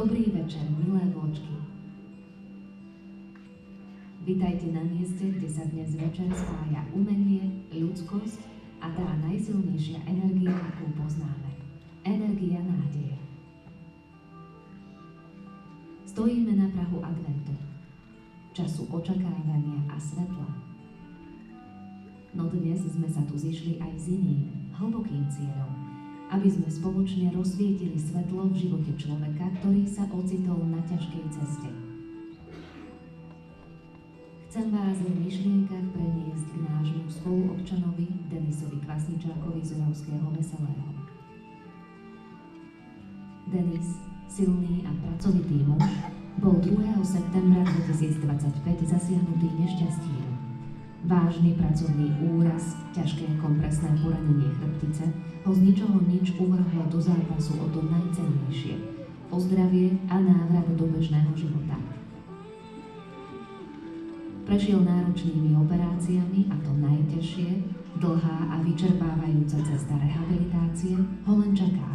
Dobrý večer, milé vločky. Vitajte na mieste, kde sa dnes večer spája umenie, ľudskosť a tá najsilnejšia energia, akú poznáme. Energia nádeje. Stojíme na prahu adventu, času očakávania a svetla. No dnes sme sa tu zišli aj s iným, hlbokým cieľom, aby sme spoločne rozsvietili svetlo v živote človeka, ktorý sa ocitol na ťažkej ceste. Chcem vás v myšlienkach preniesť k nášmu spoluobčanovi Denisovi Kvasničákovi z Oravského Veselého. Denis, silný a pracovitý muž, bol 2. septembra 2025 zasiahnutý nešťastím. Vážny pracovný úraz, ťažké kompresné poranenie chrbtice ho z ničoho nič uvrhlo do zápasu o to najcennejšie, o zdravie a návrat do bežného života. Prešiel náročnými operáciami a to najťažšie, dlhá a vyčerpávajúca cesta rehabilitácie ho len čaká.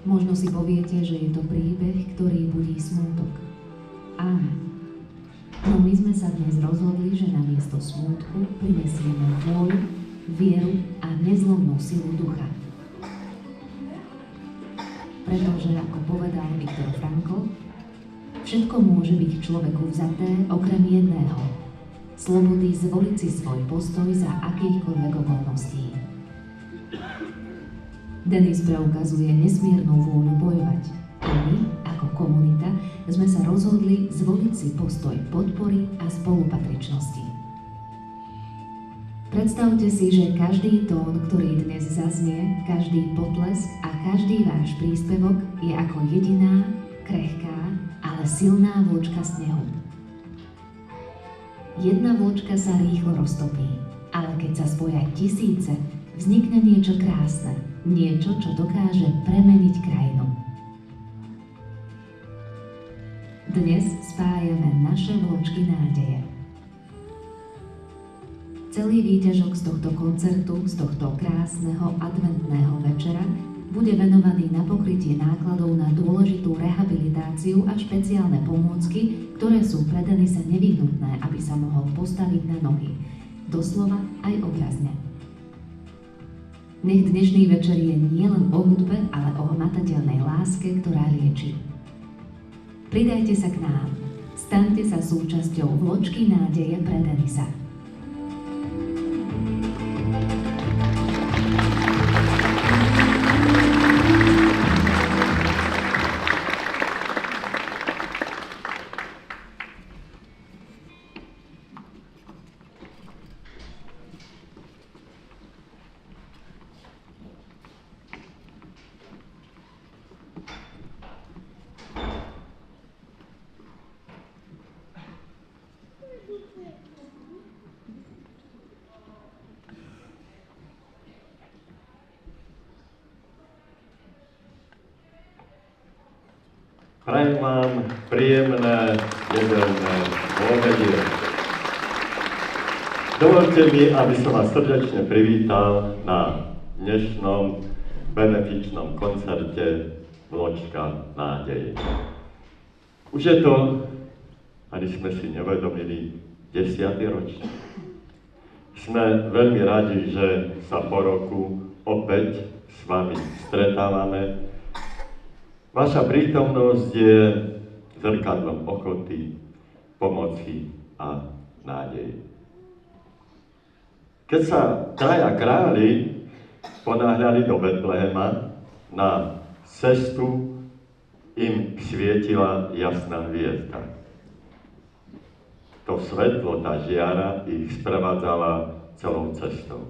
Možno si poviete, že je to príbeh, ktorý budí smútok. Áno. No my sme sa dnes rozhodli, že namiesto smútku prinesieme vôľu, vieru a nezlomnú silu ducha. Pretože, ako povedal Viktor Frankl, všetko môže byť človeku vzaté okrem jedného. Slobody zvoliť si svoj postoj za akýchkoľvek okolností. Denis preukazuje nesmiernu vôľu bojovať. A my, ako komunita, sme sa rozhodli zvoliť si postoj podpory a spolupatričnosti. Predstavte si, že každý tón, ktorý dnes zaznie, každý potles a každý váš príspevok je ako jediná, krehká, ale silná vločka snehu. Jedna vločka sa rýchlo roztopí, ale keď sa spoja tisíce, vznikne niečo krásne, niečo, čo dokáže premeniť krajinu. Dnes spájame naše vločky nádeje. Celý výťažok z tohto koncertu, z tohto krásneho adventného večera bude venovaný na pokrytie nákladov na dôležitú rehabilitáciu a špeciálne pomôcky, ktoré sú pre Denisa nevyhnutné, aby sa mohol postaviť na nohy. Doslova aj obrazne. Nech dnešný večer je nielen o hudbe, ale o hmatateľnej láske, ktorá lieči. Pridajte sa k nám. Staňte sa súčasťou vločky nádeje pre Denisa. Prajem vám príjemné nedeľné poobedie. Dovoľte mi, aby som vás srdečne privítal na dnešnom benefičnom koncerte Vločka nádeje. Už je to, ani sme si nevedomili, 10. ročník. Sme veľmi radi, že sa po roku opäť s vami stretávame. Vaša prítomnosť je zrkadlom ochoty, pomoci a nádeje. Keď sa traja králi ponáhľali do Betlehema, na cestu im svietila jasná hviezda. To svetlo, tá žiara ich sprevádzala celou cestou.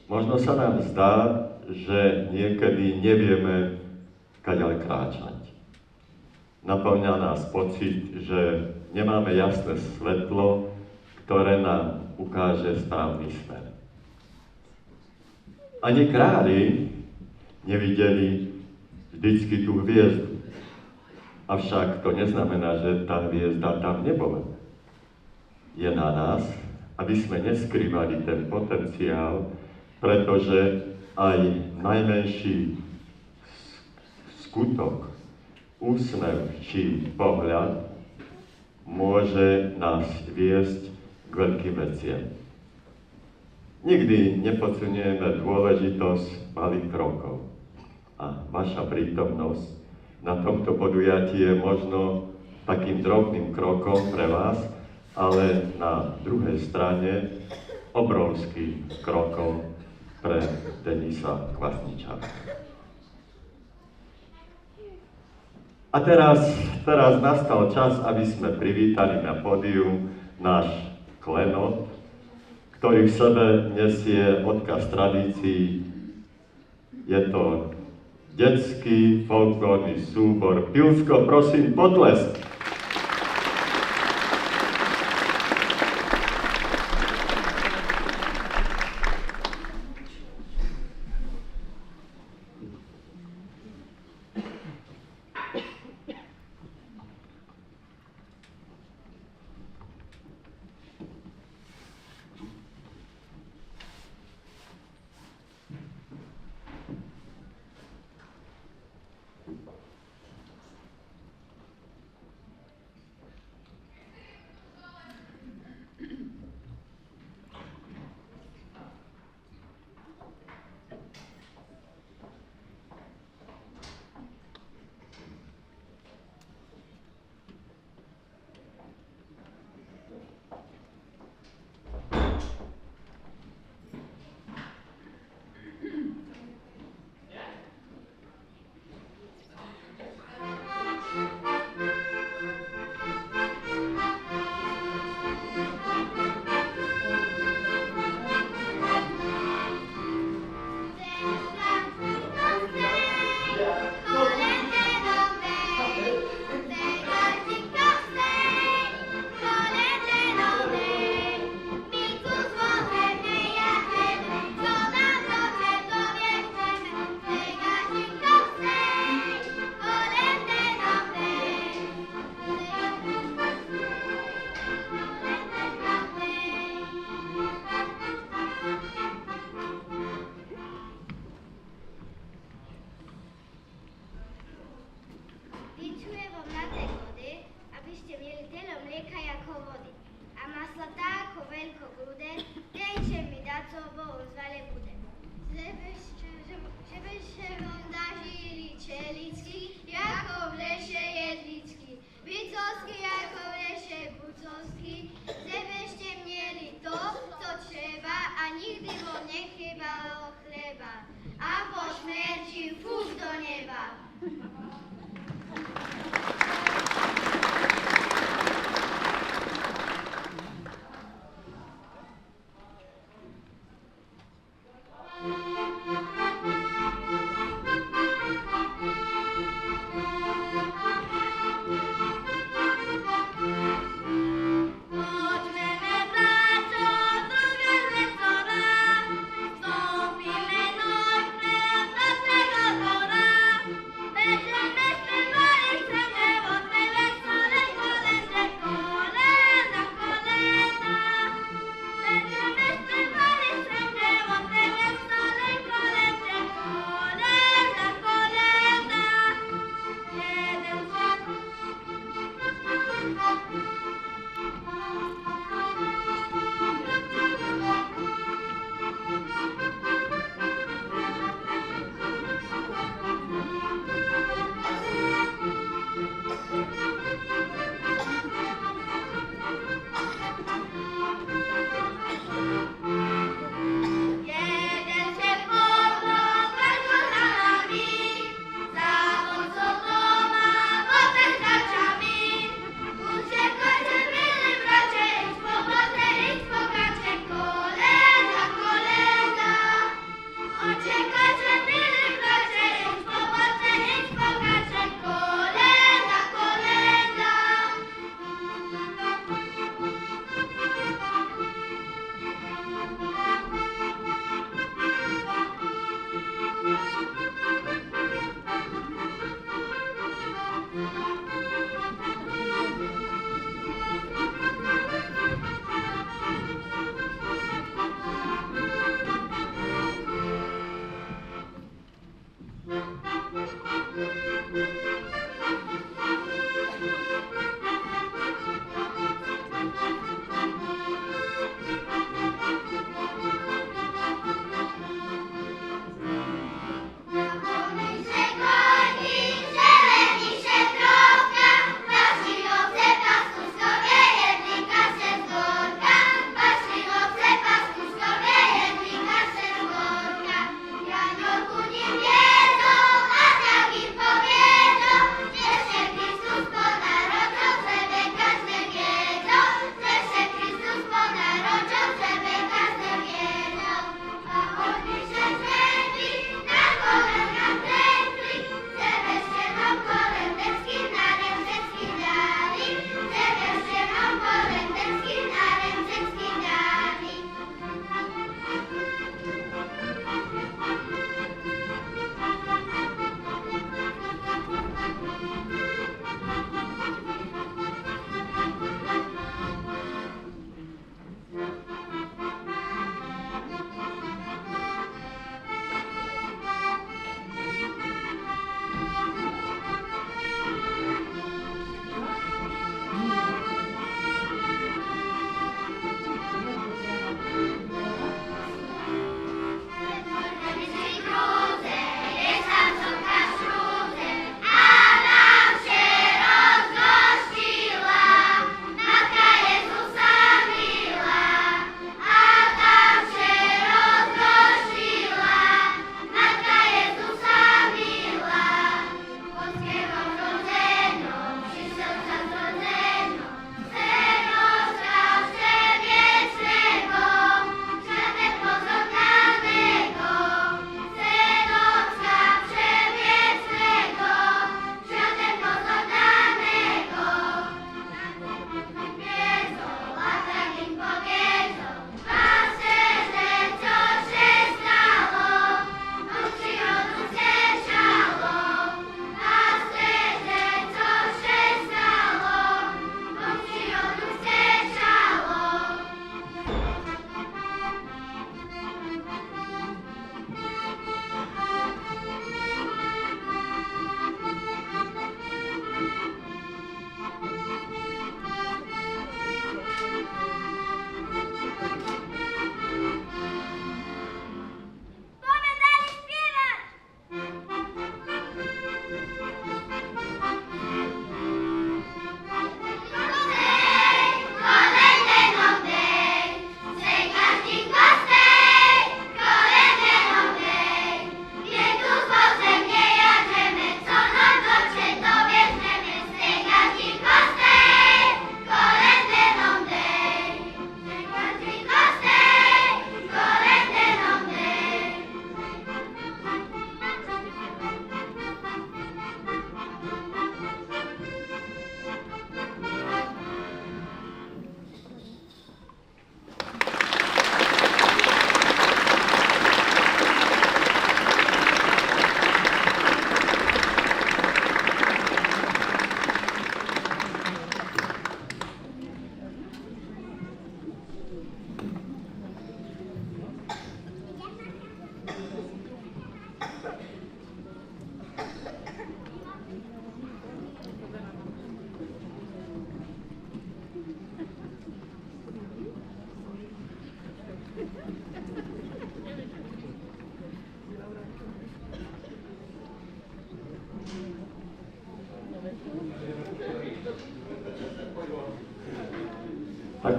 Možno sa nám zdá, že niekedy nevieme, kaďaľ kráčať. Naplňa nás pocit, že nemáme jasné svetlo, ktoré nám ukáže správny smer. Ani králi nevideli vždycky tú hviezdu. Avšak to neznamená, že tá hviezda tam nebola. Je na nás, aby sme neskrývali ten potenciál, pretože aj najmenší skutok, úsmev či pohľad môže nás viesť k veľkým veciam. Nikdy nepodceňujeme dôležitosť malých krokov. A vaša prítomnosť na tomto podujatí je možno takým drobným krokom pre vás, ale na druhej strane obrovským krokom pre Denisa Kvasničáka. A teraz nastal čas, aby sme privítali na pódium náš klenot, ktorý v sebe nesie odkaz tradícií. Je to detský folklórny súbor Pilsko, prosím, potlesk.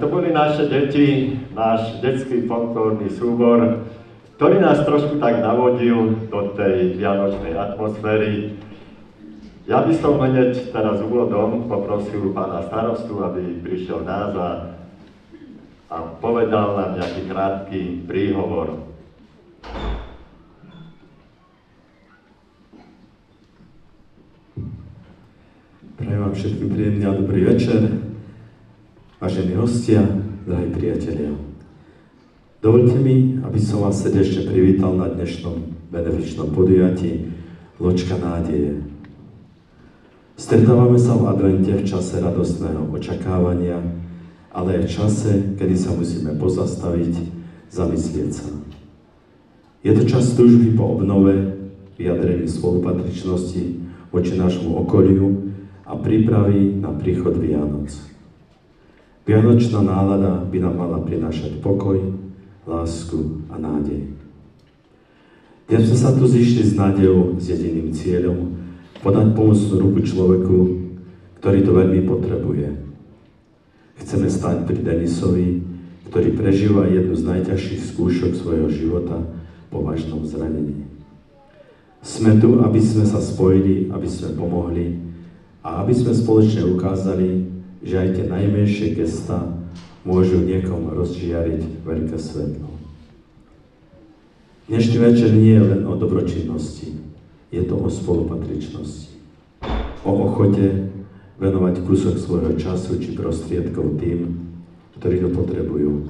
to boli naše deti, náš detský folklórny súbor, ktorý nás trošku tak navodil do tej vianočnej atmosféry. Ja by som hneď teraz úvodom poprosil pána starostu, aby prišiel nás a povedal nám nejaký krátky príhovor. Prajem vám všetkým príjemný a dobrý večer, vážení hostia, drahí priatelia. Dovoľte mi, aby som vás srdečne privítal na dnešnom benefičnom podujatí Ločka nádeje. Stretávame sa v advente v čase radostného očakávania, ale aj v čase, kedy sa musíme pozastaviť, zamyslieť sa. Je to čas túžby po obnove, vyjadrení spolupatričnosti voči nášmu okoliu a prípravy na príchod Vianoc. Vianočná nálada by nám mala prinášať pokoj, lásku a nádej. Dnes sme sa tu zišli s nádejou, s jediným cieľom podať pomocnú ruku človeku, ktorý to veľmi potrebuje. Chceme stať pri Denisovi, ktorý prežíva jednu z najťažších skúšok svojho života po vážnom zranení. Sme tu, aby sme sa spojili, aby sme pomohli a aby sme spoločne ukázali, že aj tie najmenšie gestá môžu niekomu rozžiariť veľké svetlo. Dnešný večer nie je len o dobročinnosti, je to o spolupatričnosti, o ochote venovať kúsok svojho času či prostriedkov tým, ktorí to potrebujú.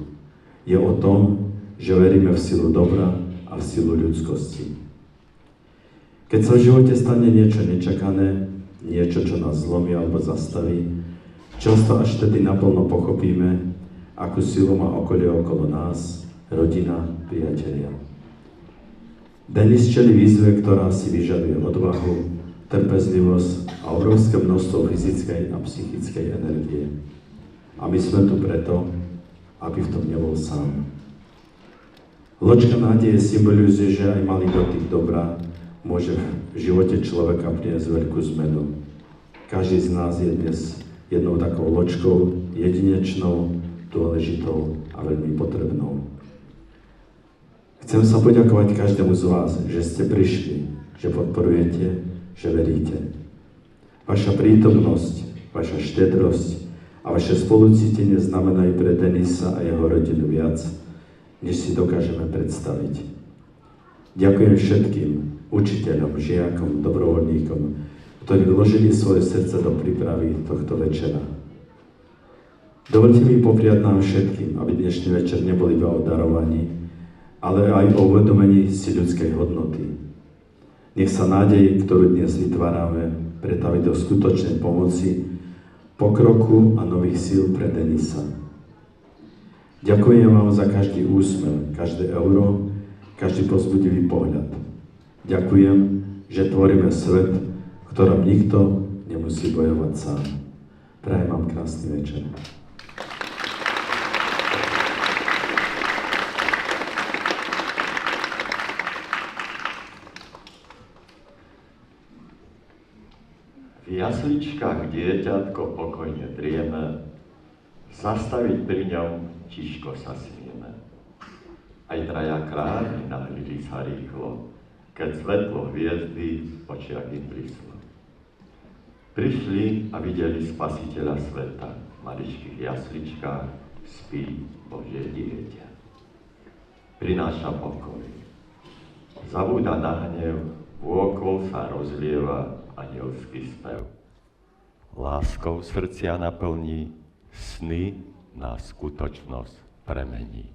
Je o tom, že veríme v silu dobra a v silu ľudskosti. Keď sa v živote stane niečo nečakané, niečo, čo nás zlomí alebo zastaví, často až vtedy naplno pochopíme, akú silu má okolie okolo nás, rodina, priatelia. Denis čelí výzve, ktorá si vyžaduje odvahu, trpezlivosť a obrovské množstvo fyzickej a psychickej energie. A my sme tu preto, aby v tom nebol sám. Ločka nádeje symbolizuje, že aj malý dotyk dobra môže v živote človeka priniesť veľkú zmenu. Každý z nás je dnes jednou takou ločkou, jedinečnou, dôležitou a veľmi potrebnou. Chcem sa poďakovať každému z vás, že ste prišli, že podporujete, že veríte. Vaša prítomnosť, vaša štedrosť a vaše spolucítenie znamenajú pre Denisa a jeho rodinu viac, než si dokážeme predstaviť. Ďakujem všetkým učiteľom, žiakom, dobrovoľníkom, ktorí vložili svoje srdce do prípravy tohto večera. Dovoľte mi popriať nám všetkým, aby dnešný večer nebol iba o darovaní, ale aj o uvedomení si ľudskej hodnoty. Nech sa nádej, ktorú dnes vytvárame, pretaví do skutočnej pomoci, pokroku a nových síl pre Denisa. Ďakujem vám za každý úsmev, každé euro, každý povzbudivý pohľad. Ďakujem, že tvoríme svet, v ktorom nikto nemusí bojovať sám. Prajem vám krásny večer. V jasličkách dieťatko pokojne drieme, zastaviť pri ňom tiško sa smieme. Aj traja králi nahlili sa rýchlo, keď svetlo hviezdy v očiach im blíslo. Prišli a videli Spasiteľa sveta, v maličkých jasličkách spí Božie dieťa. Prináša pokoj. Zabúda na hnev, vôkol sa rozlieva anielský spev. Láskou srdcia naplní, sny na skutočnosť premení.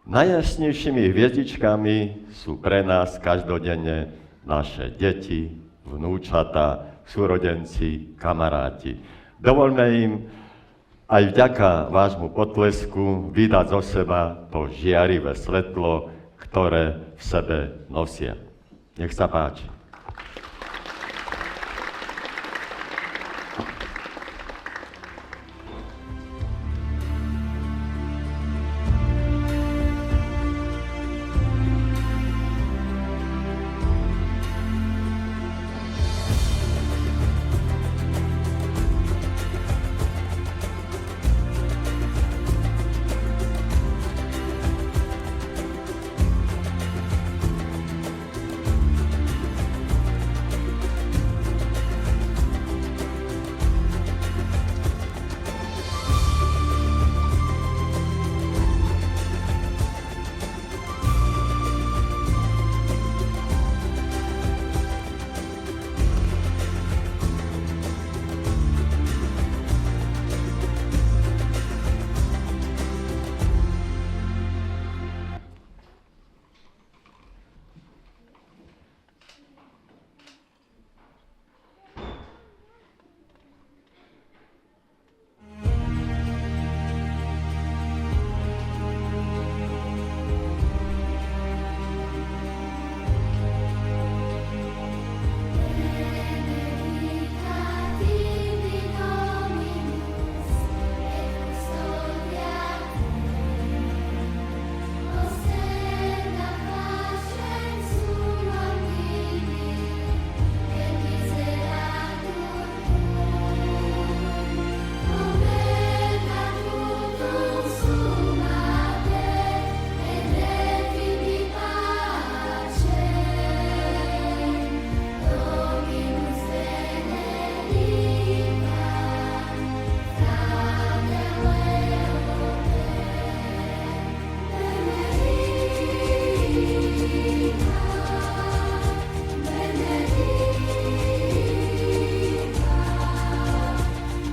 Najjasnejšími hviezdičkami sú pre nás každodenne naše deti, vnúčatá, súrodenci, kamaráti. Dovoľme im aj vďaka vášmu potlesku vydať zo seba to žiarivé svetlo, ktoré v sebe nosia. Nech sa páči.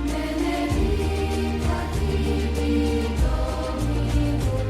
Benedicta tibi Dominus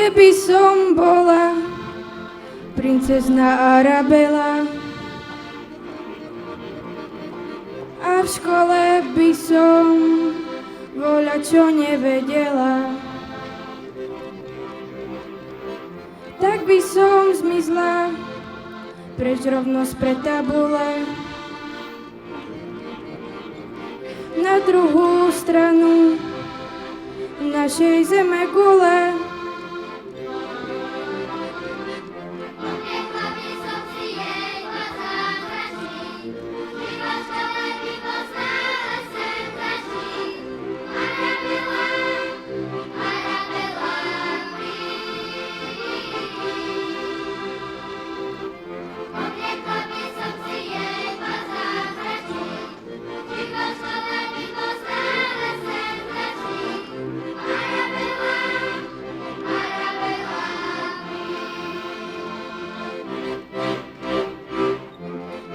Keby som bola princezna Arabela a v škole by som voľačo nevedela, tak by som zmizla preč rovno spred tabule na druhú stranu našej zeme gule.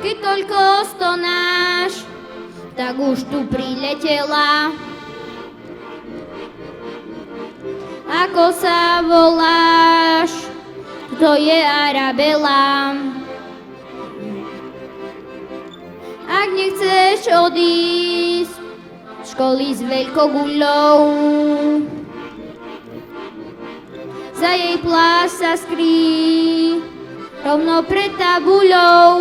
Keď toľko stonáš, tak už tu priletela. Ako sa voláš? To je Arabela. Ak nechceš odísť z školy s veľkou guľou, za jej plášť sa skrý rovno pred tabuľou.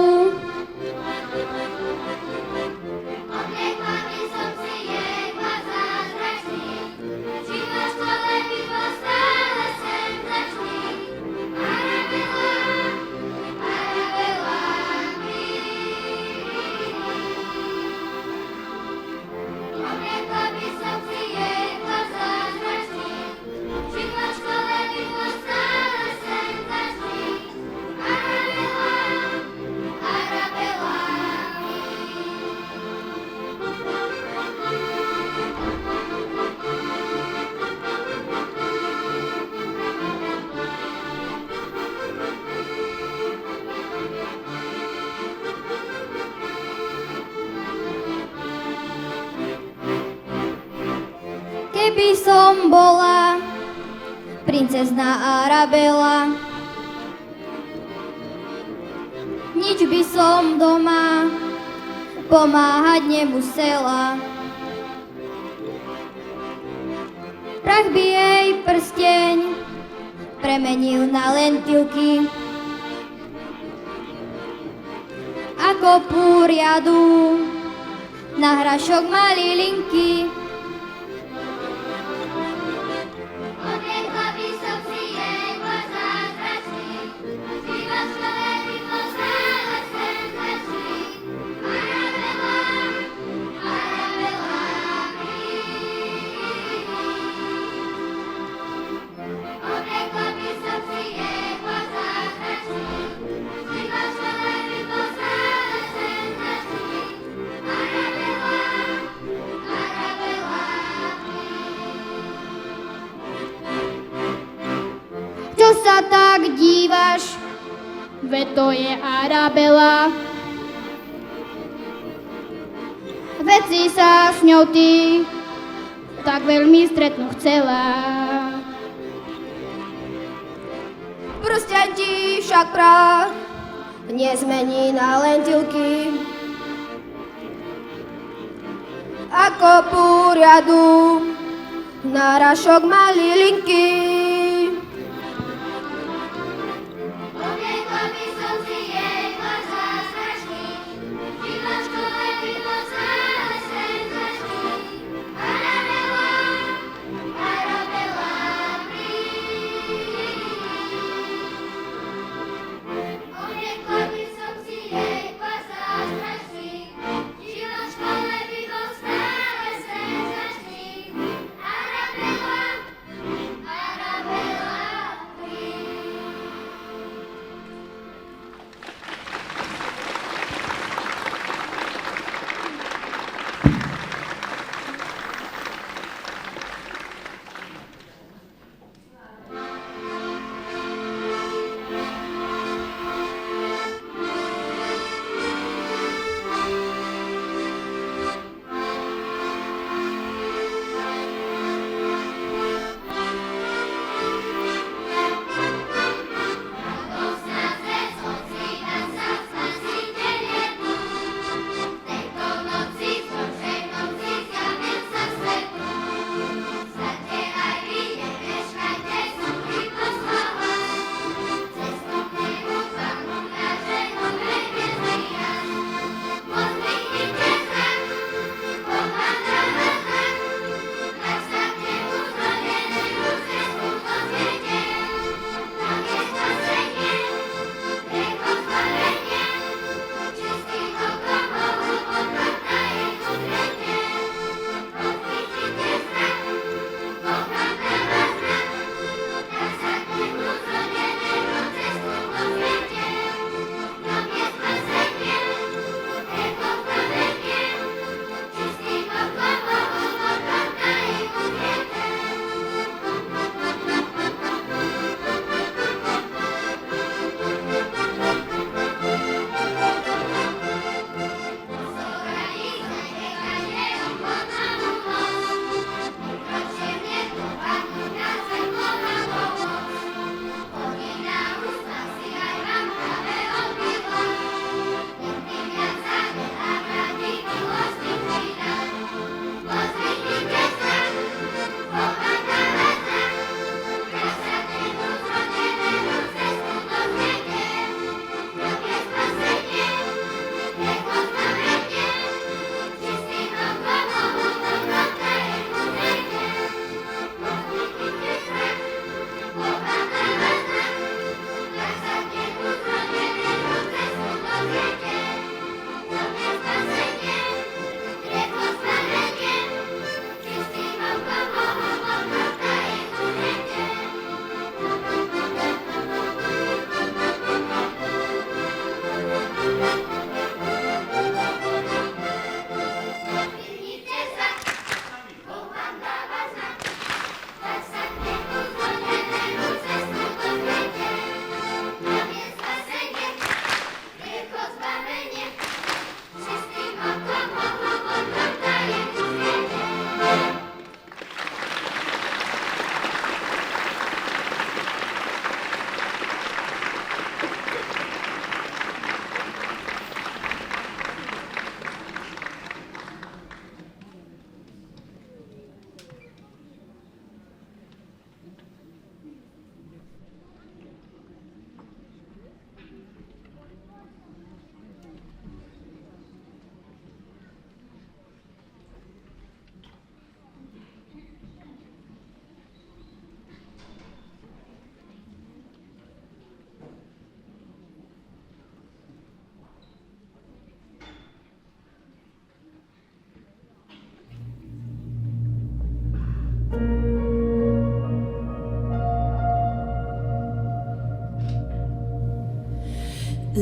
Keby som bola princezna Arabela, nič by som doma pomáhať nemusela. Prach by jej prsteň premenil na lentilky, ako púriadu na hrašok malilinky. Čo sa tak dívaš, veď to je Arabela. Veď si sa s ňou ty tak veľmi stretnúť chcela. Prsteň ti však prach nezmení na lentilky, ako púriadu na hrašok malilinky. Arabela,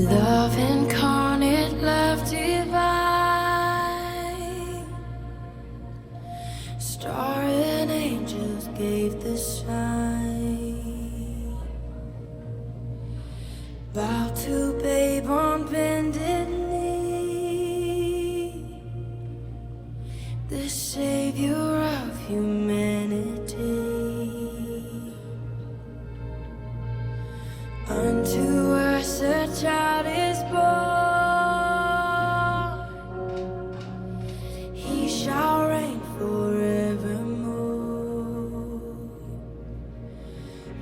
Love incarnate, love divine. Star and angels gave the sign. Bow to babe on bended knee, the savior of humanity. Unto us a child is born, he shall reign forevermore.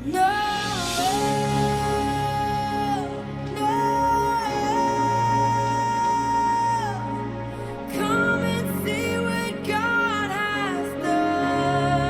No, no, come and see what God has done.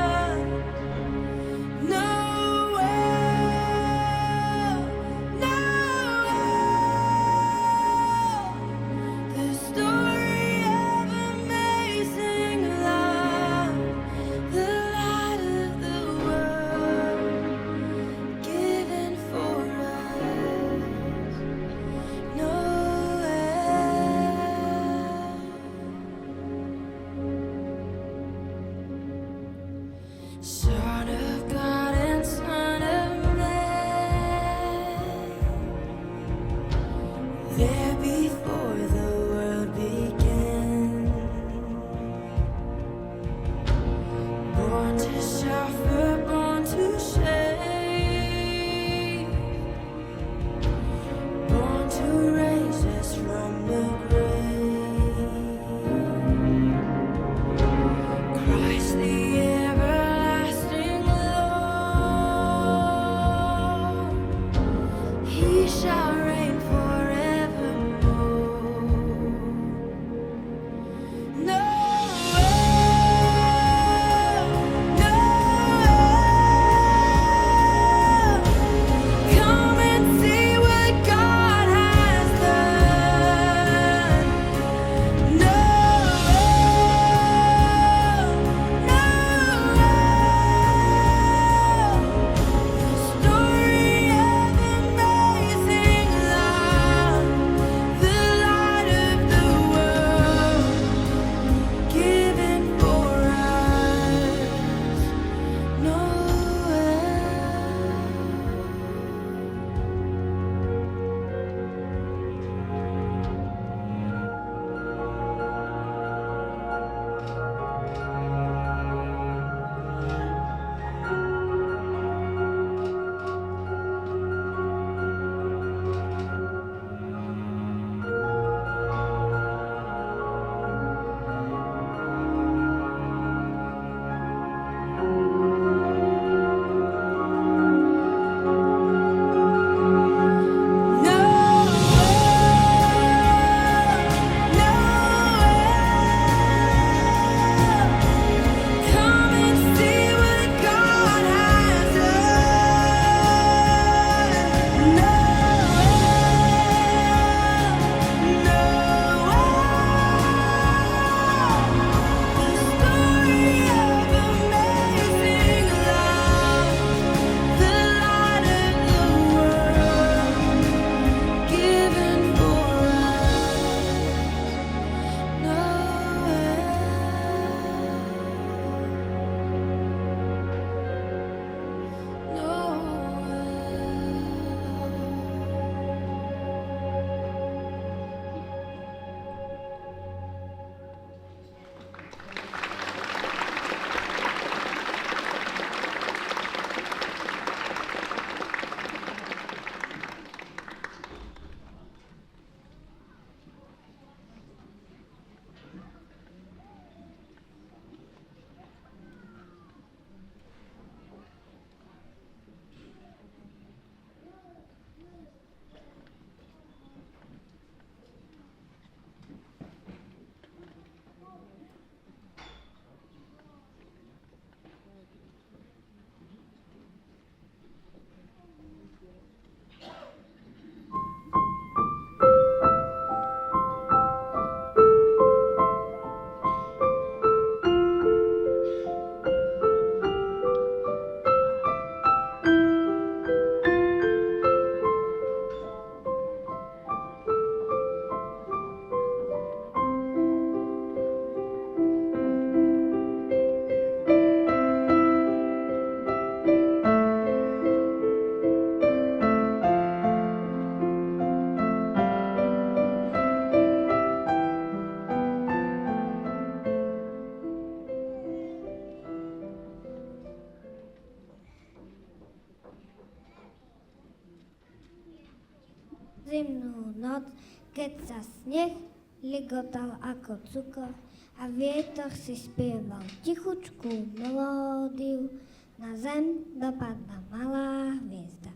zimnú noc, keď sa sneh ligotal ako cukor a vietor si spieval tichučkú melódiu, na zem dopadla malá hviezda.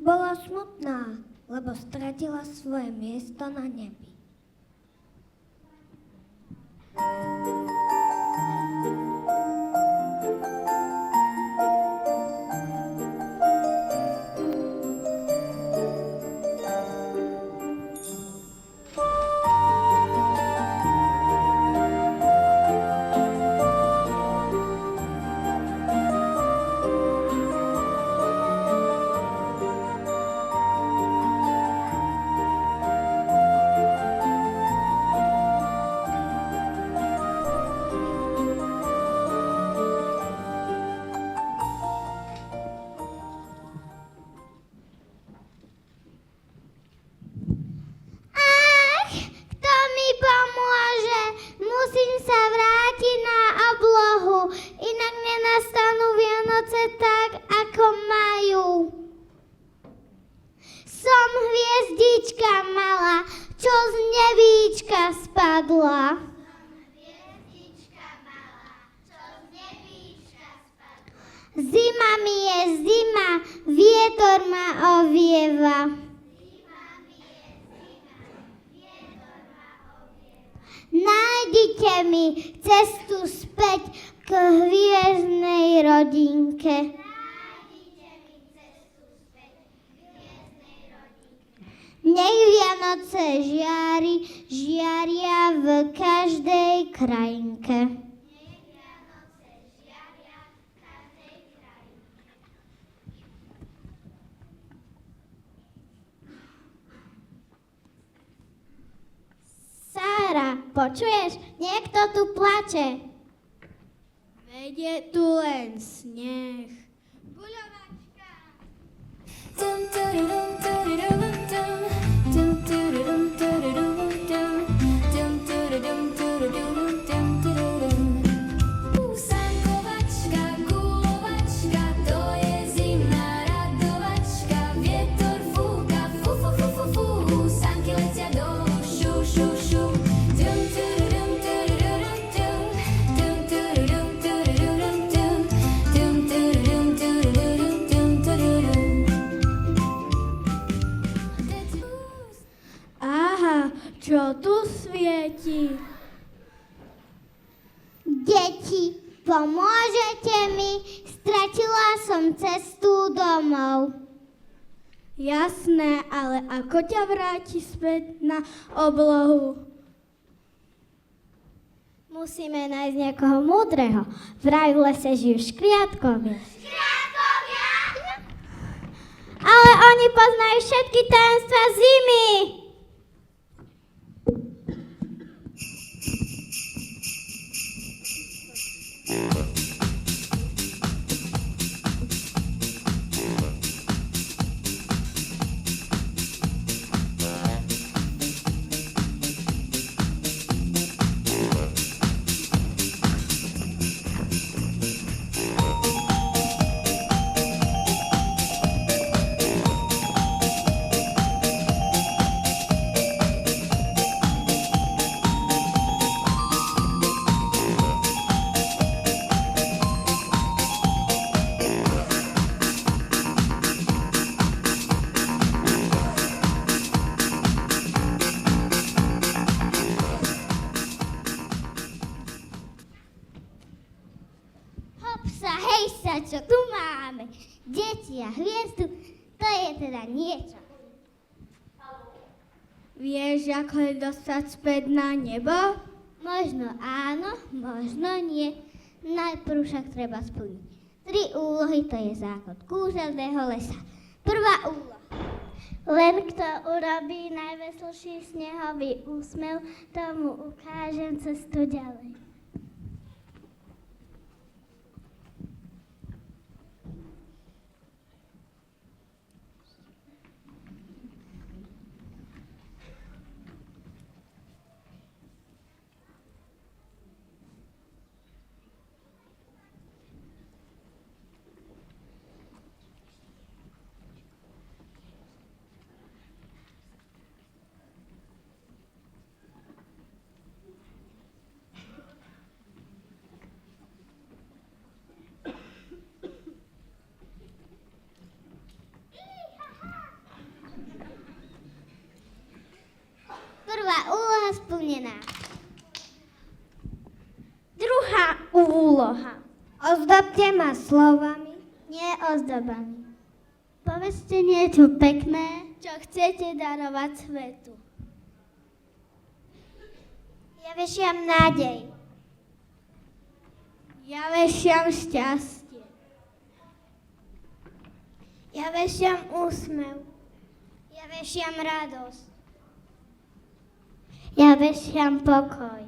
Bola smutná, lebo stratila svoje miesto na nebi. Kto mi pomôže? Musím sa vrátiť na oblohu, inak nenastanú Vianoce tak, ako majú. Som hviezdička malá, čo z nebíčka spadla. Zima mi je zima, vietor ma ovieva. Nájdite mi cestu späť k hviezdnej rodinke. Nech Vianoce žiaria v každej krajinke. Sára, počuješ? Niekto tu plače. Veď je tu len sneh. Guľovačka. Dum dum dum dum dum dum dum dum dum dum dum dum. Sankovačka, guľovačka, to je zimná radovačka. Vietor fúka, fu fu fu fu fu, sanky letia do šu šu šu. Dum dum dum dum dum dum dum dum dum dum dum dum dum dum. Aha, čo tu svieti? Deti, pomôžete mi? Stratila som cestu domov. Jasné, ale ako ťa vráti späť na oblohu? Musíme nájsť niekoho múdreho. Vraj v lese žijú škriatkovia. Škriatkovia? Ale oni poznajú všetky tajomstvá zimy. Hopsa, hejsa, čo tu máme? Deti a hviezdu, to je teda niečo. Vieš, ako je dostať späť na nebo? Možno áno, možno nie. Najprv však treba splniť 3 úlohy, to je záchod kúzelného lesa. Prvá úloha. Len kto urobí najveselší snehový úsmev, tomu ukážem cestu ďalej. splnená. Druhá úloha. Ozdobte ma slovami. Nie ozdobami. Povedzte niečo pekné, čo chcete darovať svetu. Ja vešiam nádej. Ja vešiam šťastie. Ja vešiam úsmev. Ja vešiam radosť. Ja vešiam pokoj.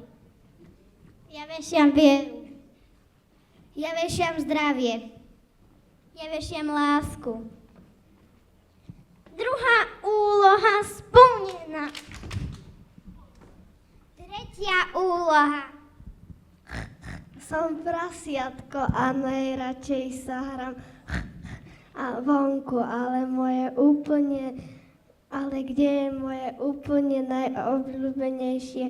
Ja vešiam vieru. Ja vešiam zdravie. Ja vešiam lásku. Druhá úloha splnená. Tretia úloha. Som prasiatko a najradšej sa hrám a vonku, ale kde je moje úplne najobľúbenejšie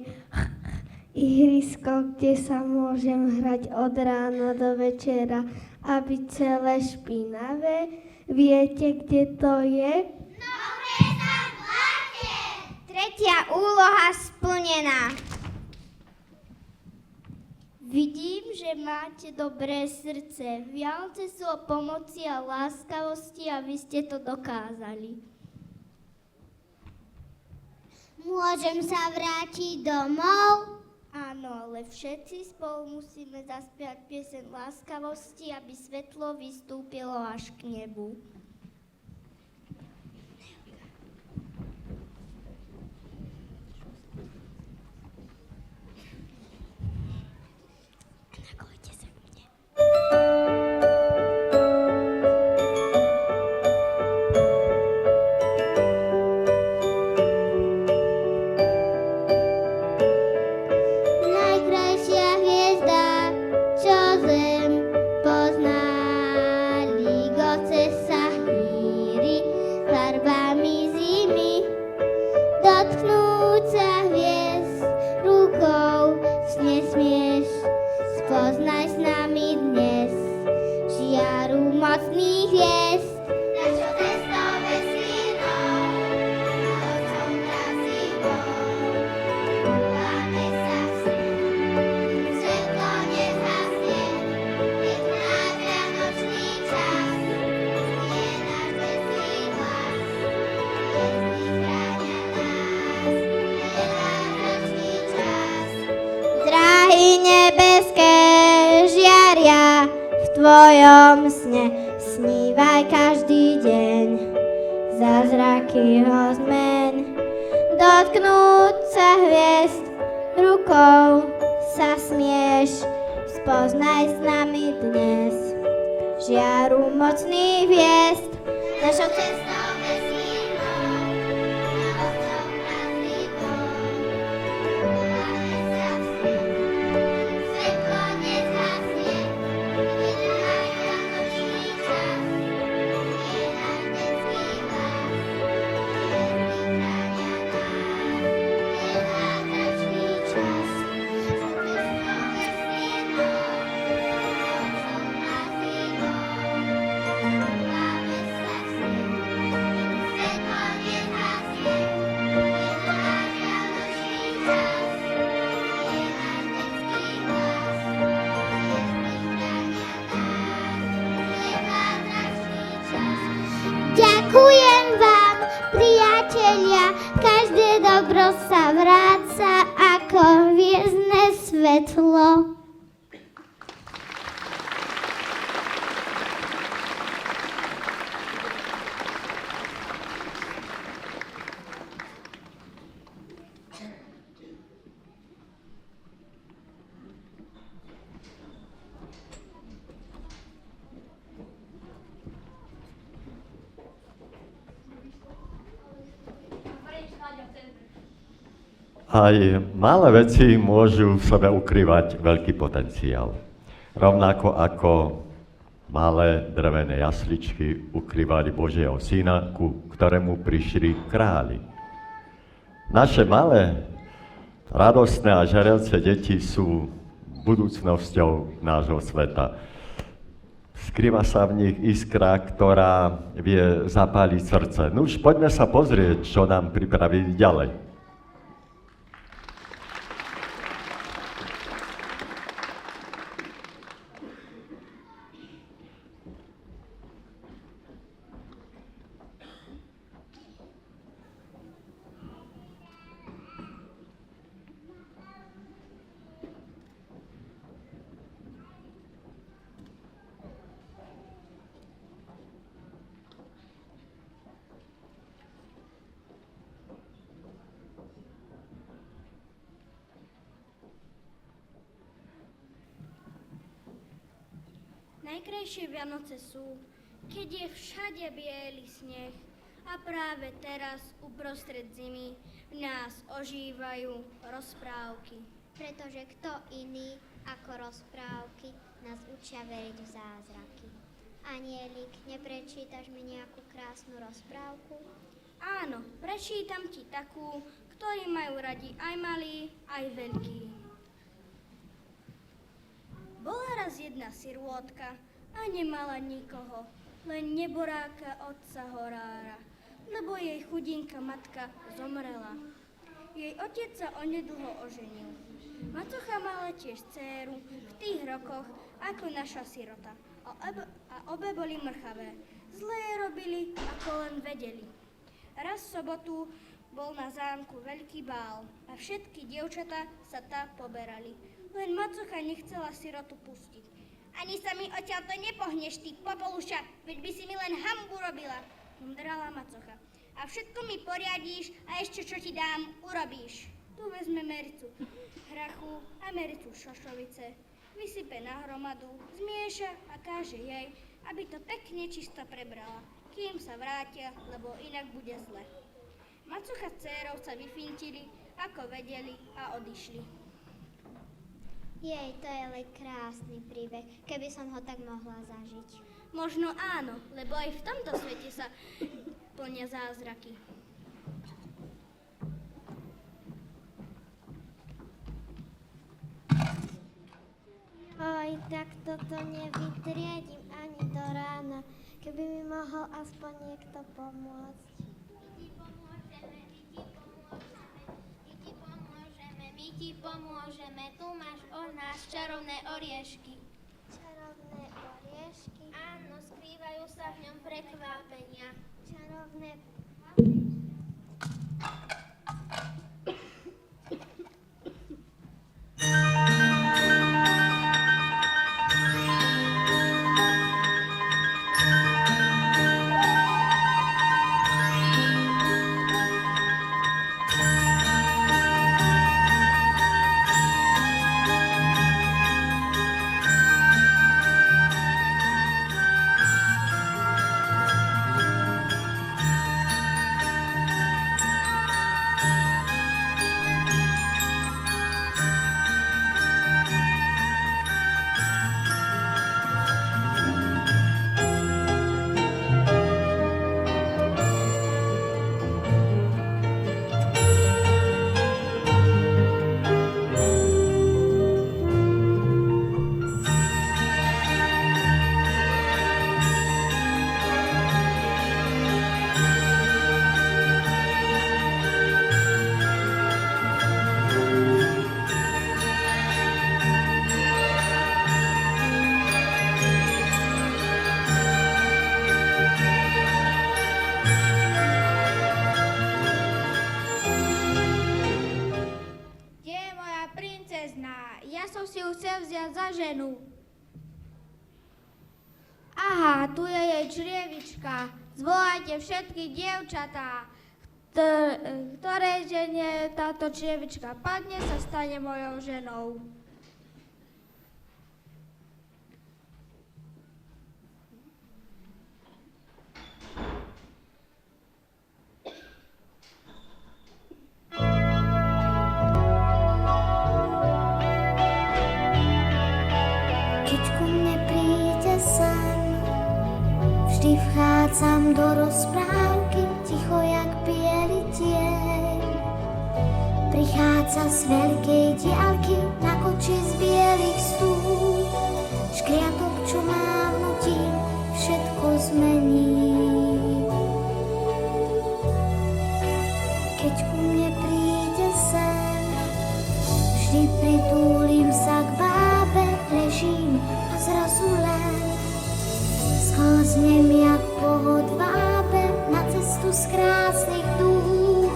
ihrisko, kde sa môžem hrať od rána do večera a byť celé špinavé? Viete, kde to je? Tretia úloha splnená. Vidím, že máte dobré srdce. Vianoce sú o pomoci a láskavosti a vy ste to dokázali. Môžem sa vrátiť domov? Áno, ale všetci spolu musíme zaspievať pieseň láskavosti, aby svetlo vystúpilo až k nebu. Najkrajšia hviezda, čo zem pozná, ligoce sa hýri farbami zimy. Dotknúť sa hviezd rukou nesmieš, spoznaj s nami dnes žiaru mocných hviezd. Našou cestou vesmírnou, nocou mrazivou, kúpame sa v sní, svetlo nezhasne, keď náš vianočný čas je náš veselý hlas. Hviezdy chránia nás, je zázračný čas. Dráhy nebeské žiaria v tvojom sne, snívaj každý deň zázraky ho zmen. Dotknúť sa hviezd rukou sa smieš, spoznaj s nami dnes žiaru mocných hviezd. Našou cestou vesmírnou, nocou mrazivou, kúpame sa v sní, svetlo nezhasne, keď náš vianočný čas je náš detský hlas. Hviezdy chránia nás, je zázračný čas. Našou cestou vesmírnou, nocou mrazivou, kúpame sa v sní, svetlo nezhasne, keď náš vianočný čas je náš detský hlas. Ďakujem vám, priatelia, každé dobro sa vráca ako hviezdne svetlo. Aj malé veci môžu v sebe ukrývať veľký potenciál. Rovnako ako malé drevené jasličky ukrývali Božieho syna, ku ktorému prišli králi. Naše malé, radostné a žarelce deti sú budúcnosťou nášho sveta. Skrýva sa v nich iskra, ktorá vie zapáliť srdce. No už poďme sa pozrieť, čo nám pripravili ďalej. Najkrajšie Vianoce sú, keď je všade biely sneh a práve teraz uprostred zimy v nás ožívajú rozprávky. Pretože kto iný ako rozprávky nás učia veriť v zázraky. Anielik, neprečítaš mi nejakú krásnu rozprávku? Áno, prečítam ti takú, ktorí majú radi aj malí, aj veľkí. Bola raz jedna sirôtka a nemala nikoho, len neboráka otca horára, lebo jej chudinká matka zomrela. Jej otec sa onedlho oženil. Macocha mala tiež dcéru v tých rokoch ako naša sirota a obe boli mrchavé. Zlé robili, ako len vedeli. Raz v sobotu bol na zámku veľký bál a všetky dievčatá sa tá poberali. Len macocha nechcela sirotu pustiť. Ani sa mi odtiaľto nepohneš, ty popoluša, veď by si mi len hanbu robila, mdrala macocha. A všetko mi poriadíš a ešte čo ti dám, urobíš. Tu vezme mericu hrachu a mericu šošovice, vysype na hromadu, zmieša a káže jej, aby to pekne čisto prebrala, kým sa vrátia, lebo inak bude zle. Macocha s dcérou sa vyfintili, ako vedeli a odišli. Jej, to je ale krásny príbeh, keby som ho tak mohla zažiť. Možno áno, lebo aj v tomto svete sa plnia zázraky. Oj, tak toto nevytriedím ani do rána, keby mi mohol aspoň niekto pomôcť. My ti pomôžeme, tu máš od nás čarovné oriešky. Čarovné oriešky? Áno, skrývajú sa v ňom prekvapenia. Čarovné Aha, tu je jej črievička. Zvolajte všetky dievčatá, ktoré žene táto črievička padne, sa stane mojou ženou. Keď ku mne príde sen, vždy vchádzam do rozprávky, ticho jak biely tieň. Prichádza z veľkej diaľky, na koči z bielých stúp. Škriatok, čo mávnutí, všetko zmení. Keď ku mne príde sen, vždy pritúlim sa k bábe, ležím a zrazu len sklznem jak pohod vábe na cestu z krásnych dúch,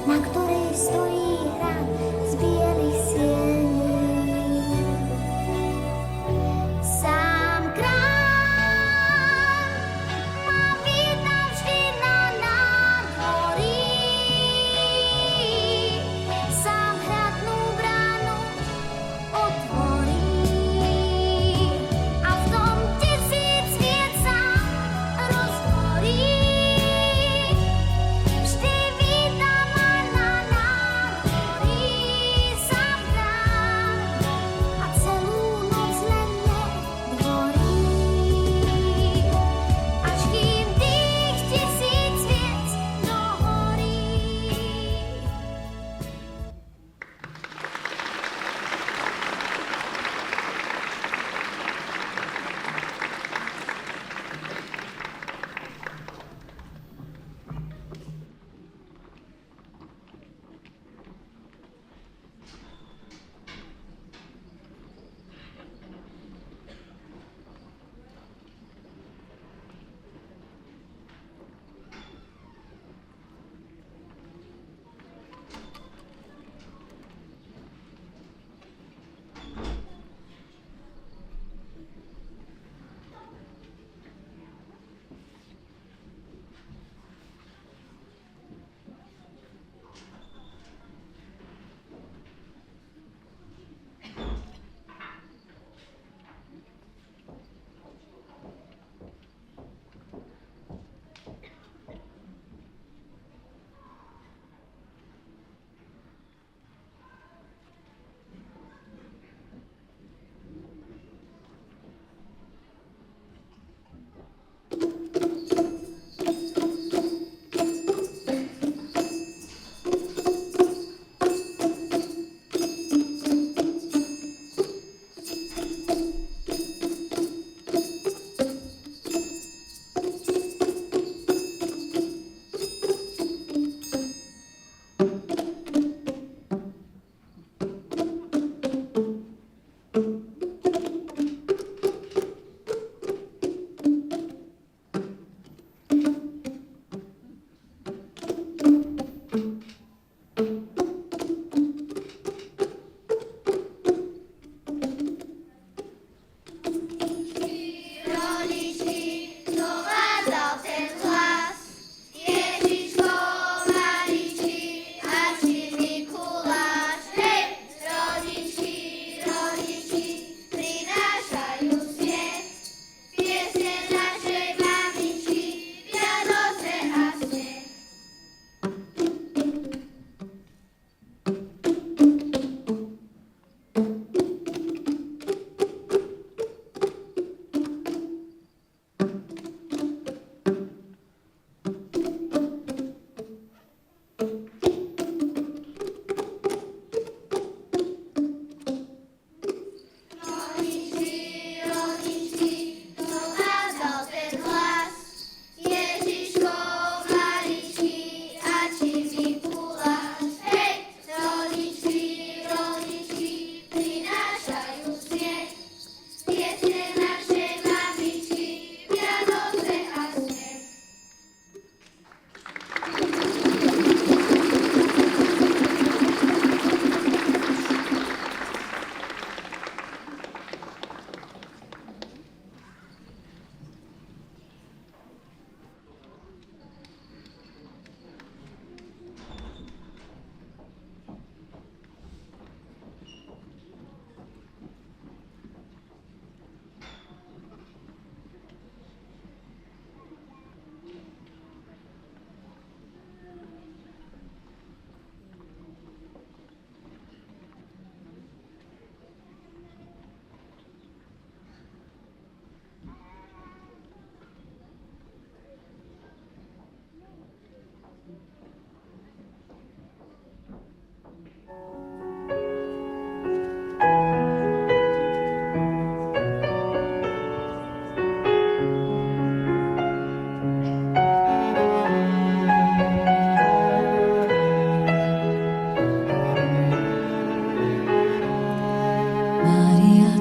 na ktorej stojí hrad z bielých siení. Sám kráľ má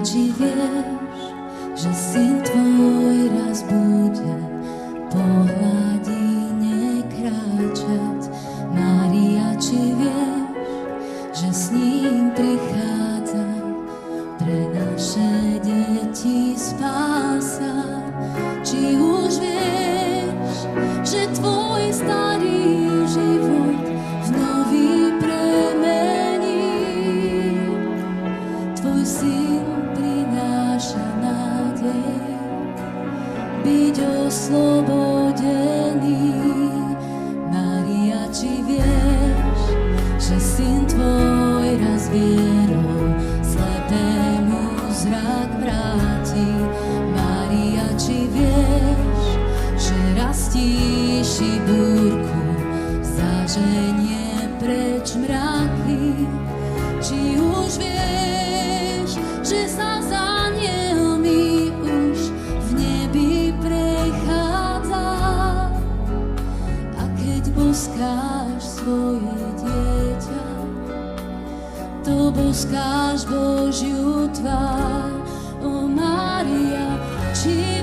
či vieš, že syn tvoj raz bude po hladine kráčať? Mária, či vieš, že s ním prichádza pre naše deti spása? Či už vieš, že tvoj starý život v nový premení? Tvoj syn prináša nádej byť oslobodený. Mária, či vieš, že syn tvoj raz vierou slepému zrak vráti? Mária, či vieš, že rastíši búrku zaženie preč mraky? Či už vieš, že sa s anielmi už v nebi prechádza? A keď boskáš svoje dieťa, to boskáš Božiu tvár. O Mária, či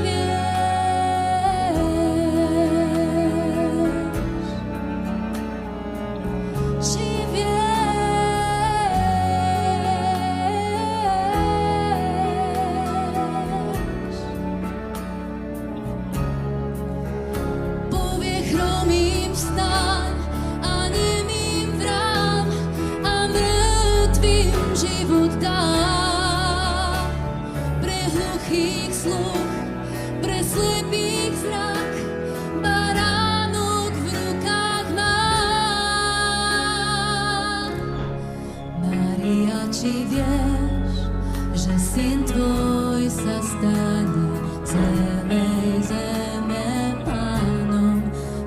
či vieš, že syn tvoj sa stane celej zeme pánom?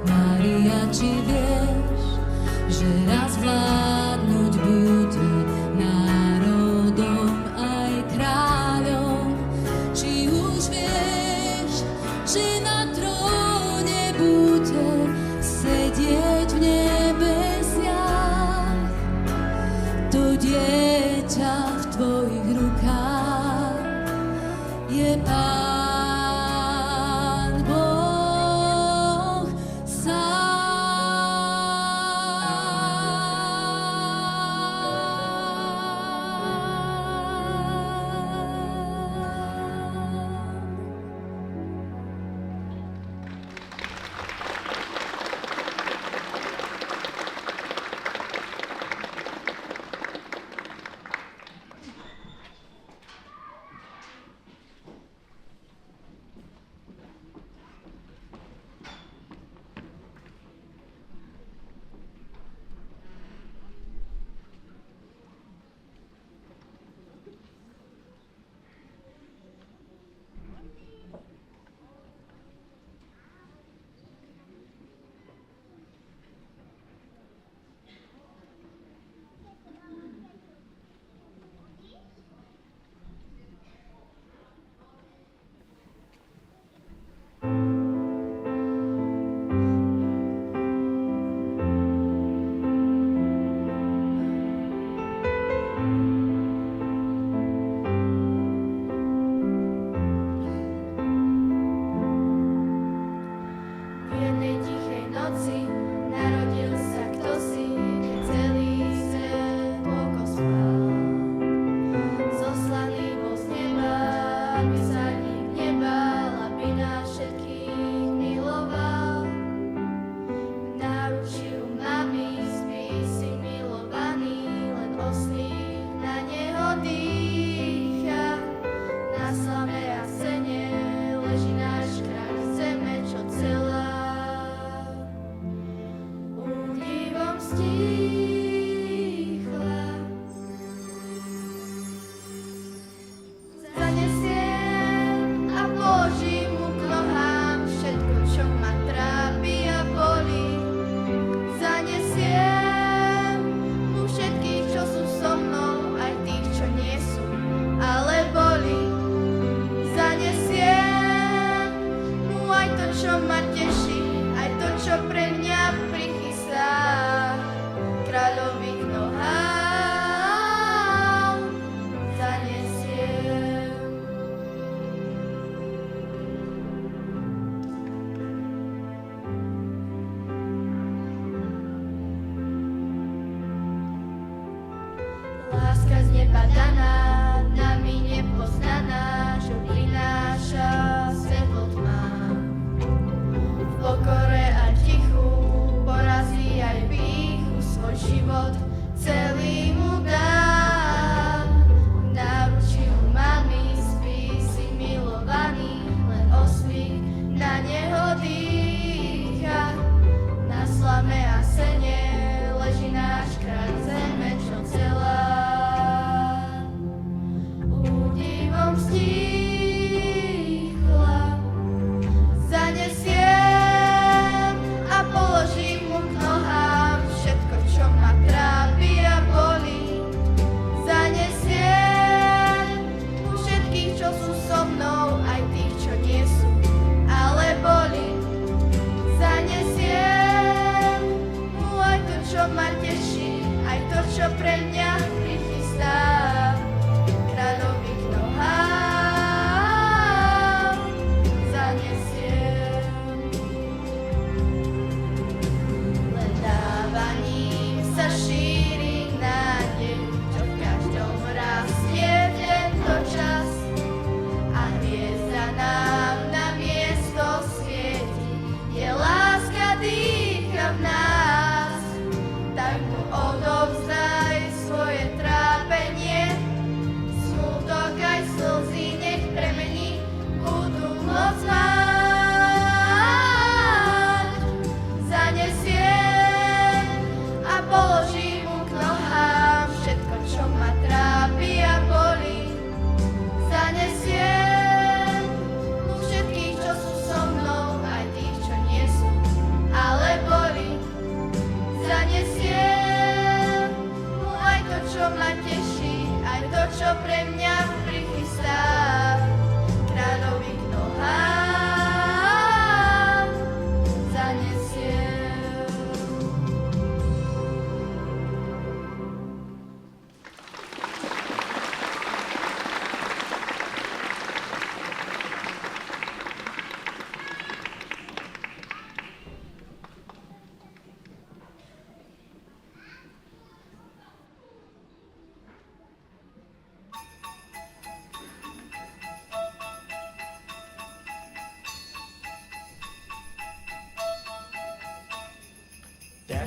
Mária, či vieš, že raz vládnuť bude národom aj kráľom? Či už vieš, že na tróne bude sedieť v nebesiach? To dieťa v tvojich rukách je Pán.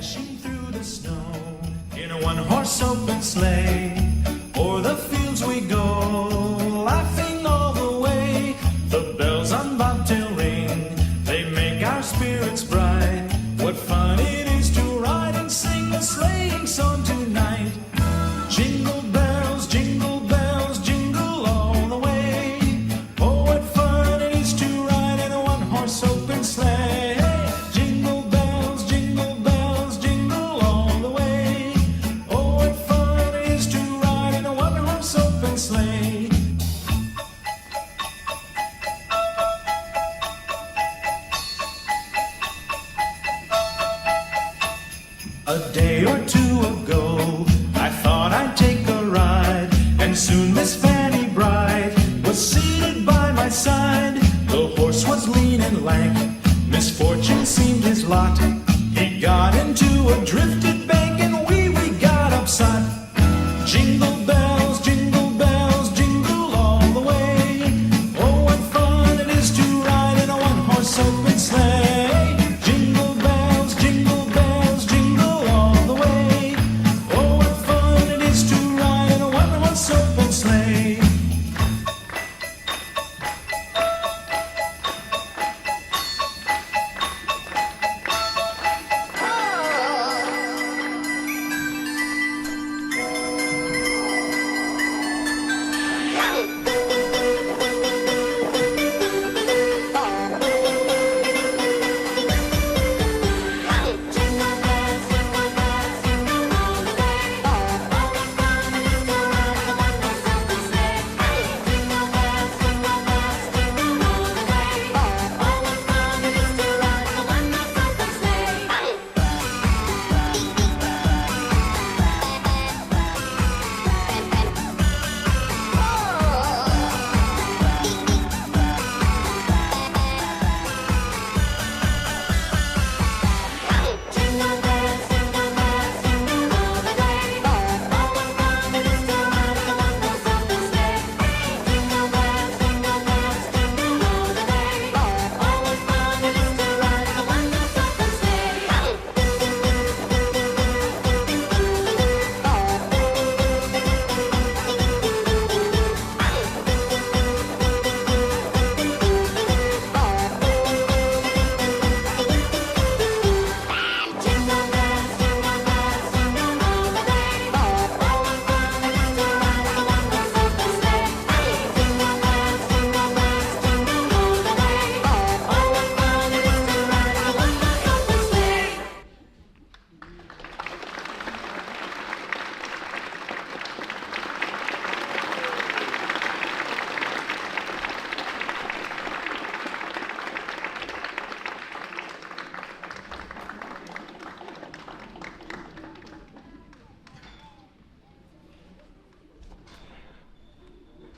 dashing through the snow in a one-horse open sleigh. O'er the fields we go, laughing all the way. The bells on bobtail ring, they make our spirits bright. What fun it is to ride and sing a sleighing song tonight. Jingle bells, jingle bells, jingle all the way. Oh, what fun it is to ride in a one-horse open sleigh. Jingle bells, jingle all the way. Oh, what fun it is to ride in a one-horse open sleigh. A day or two ago, I thought I'd take a ride, and soon Miss Fanny Bright was seated by my side. The horse was lean and lank, misfortune seemed his lot. He got into a drifted bank, and we got upset. Jingle bells, jingle all the way. Oh, what fun it is to ride in a one-horse open sleigh. Jingle bells, jingle all the way. Oh, what fun it is to ride in a one-horse open sleigh.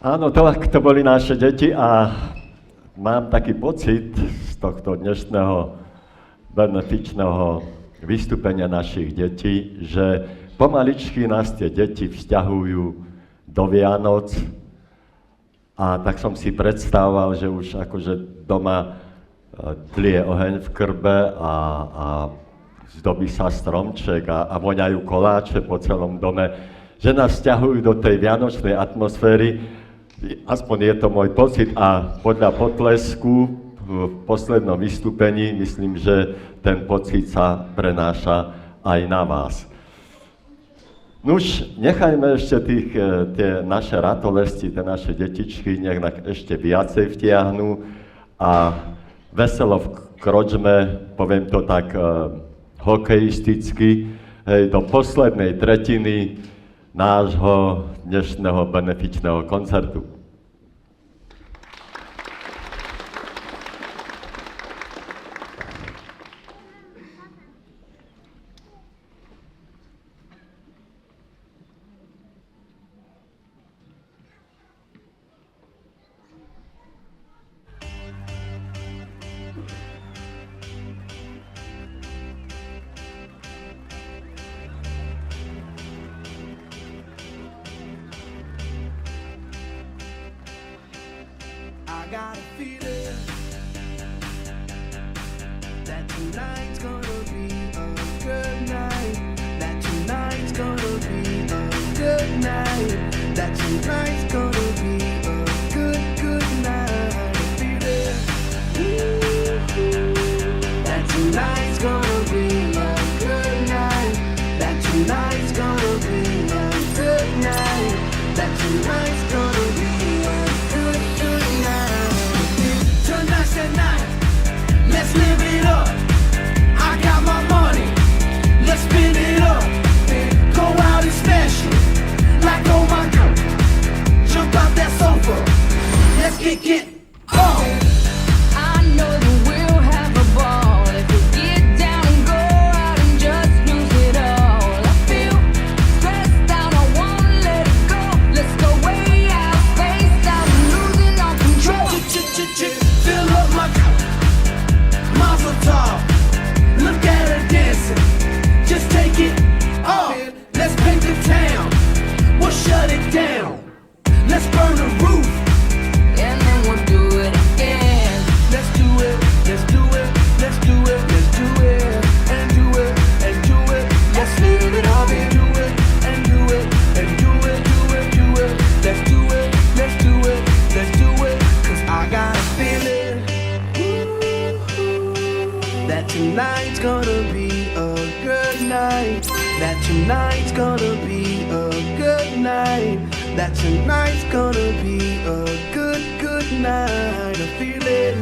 Áno, to boli naše deti a mám taký pocit z tohto dnešného benefičného vystúpenia našich detí, že pomaličky nás tie deti vzťahujú do Vianoc a tak som si predstavoval, že už akože doma tlie oheň v krbe a zdobí sa stromček a voňajú koláče po celom dome, že nás vzťahujú do tej vianočnej atmosféry. Aspoň je to môj pocit a podľa potlesku v poslednom vystúpení myslím, že ten pocit sa prenáša aj na vás. Nuž, nechajme ešte tie naše ratolesti, tie naše detičky, nech nás ešte viacej vtiahnu a veselo vkročme, poviem to tak hokejisticky, do poslednej tretiny nášho dnešného benefičného koncertu. I got a feeling that tonight's gonna be a good night. That tonight's gonna be a good night. That tonight's gonna be a good night. Feel it. That tonight's gonna be a good night. That tonight's gonna be a good night. That tonight's gonna be a good night. Tonight's the night. Let's live it up. I got my money. Let's spin it up. Go out and smash it. Like oh my god. Jump out that sofa. Let's kick it off. I know that we'll have a ball if we get down and go out and just lose it all. I feel stressed out, I wanna let it go. Let's go way out, spaced out, losing all control. Fill up my cup. Mazel tov. Look at her dancing. Just take it off. Let's paint the town. We'll shut it down. Let's burn the roof. And then we'll do it again. Let's do it. Let's do it. Let's do it. Let's do it. And do it. And do it. Let's live it up and do it. And do it. And do it. Do it. Do it. Let's do it. Let's do it. Let's do it. 'Cause I got a feeling that tonight's gonna be a good night. That tonight's gonna be a good night. That tonight's gonna be a good night. I feel it.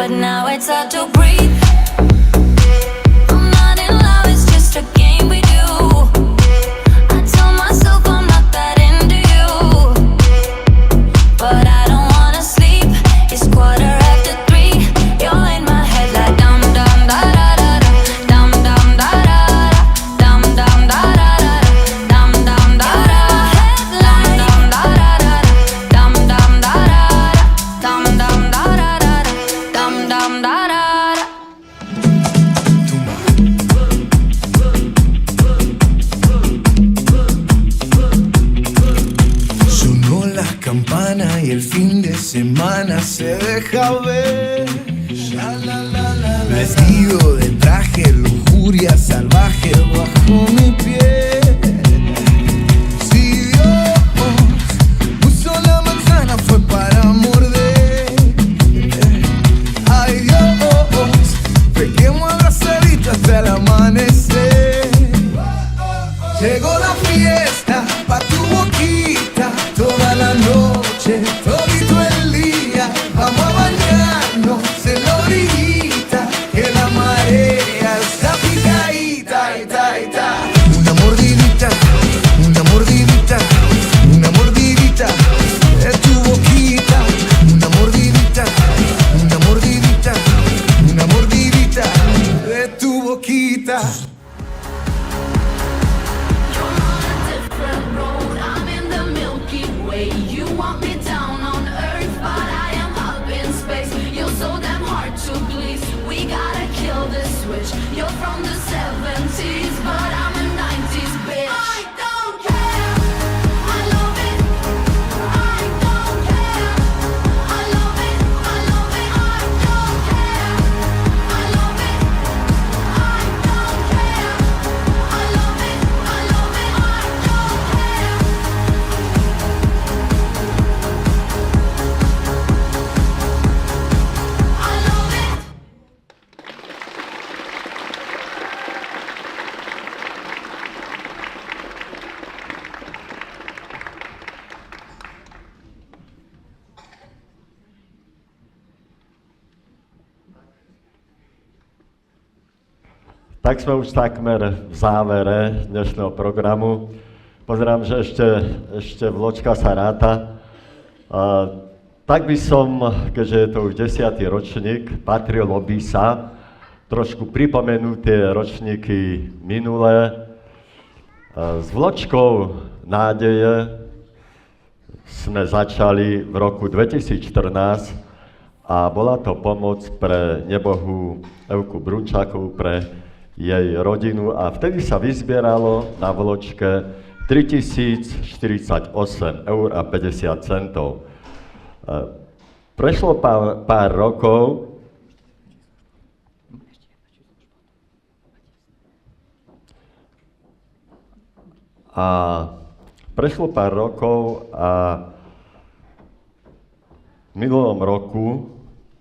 but now it's hard to breathe. I'm not in love, it's just a game we do. I tell myself I'm not that into you, but I don't wanna sleep. It's 3:15. You're in my head like dum dum da da da da, dum dum da da da, dum dum da da da, dum dum da da, dum dum da da da, dum dum da da da, dum dum da da da, dum dum da da da. Sonó la campana y el fin de semana se deja ver. Vestido de traje, lujuria salvaje bajo mi piel. Si Dios puso la manzana fue para morder. Ay Dios, pequemos abrazaditos hasta el amanecer. Llegó la fiesta pa' tu boquita, toda la noche, todito el día. Vamos a bañarnos en la orillita, que la marea está picadita, ita, ita. Una mordidita, una mordidita, una mordidita de tu boquita. Una mordidita, una mordidita, una mordidita de tu boquita. I'm in the Milky Way. You want me down on Earth, but I am up in space. You're so damn hard to please. We gotta kill this switch. You're from the 70s, but I'm a 90s bitch. I don't care. I love it. I don't care. I love it. I love it. I don't care. I love it. I don't care. I love it. I love it. I don't care. I love it. Tak sme už takmer v závere dnešného programu. Pozerám, že ešte vločka sa ráta. Tak by som, keďže je to už 10. ročník, patrilo by sa trošku pripomenúť tie ročníky minulé. S vločkou nádeje sme začali v roku 2014 a bola to pomoc pre nebohú Evku Brunčákovú, pre jej rodinu a vtedy sa vyzbieralo na vločke 3048 eur a 50 centov. Prešlo pár rokov a v minulom roku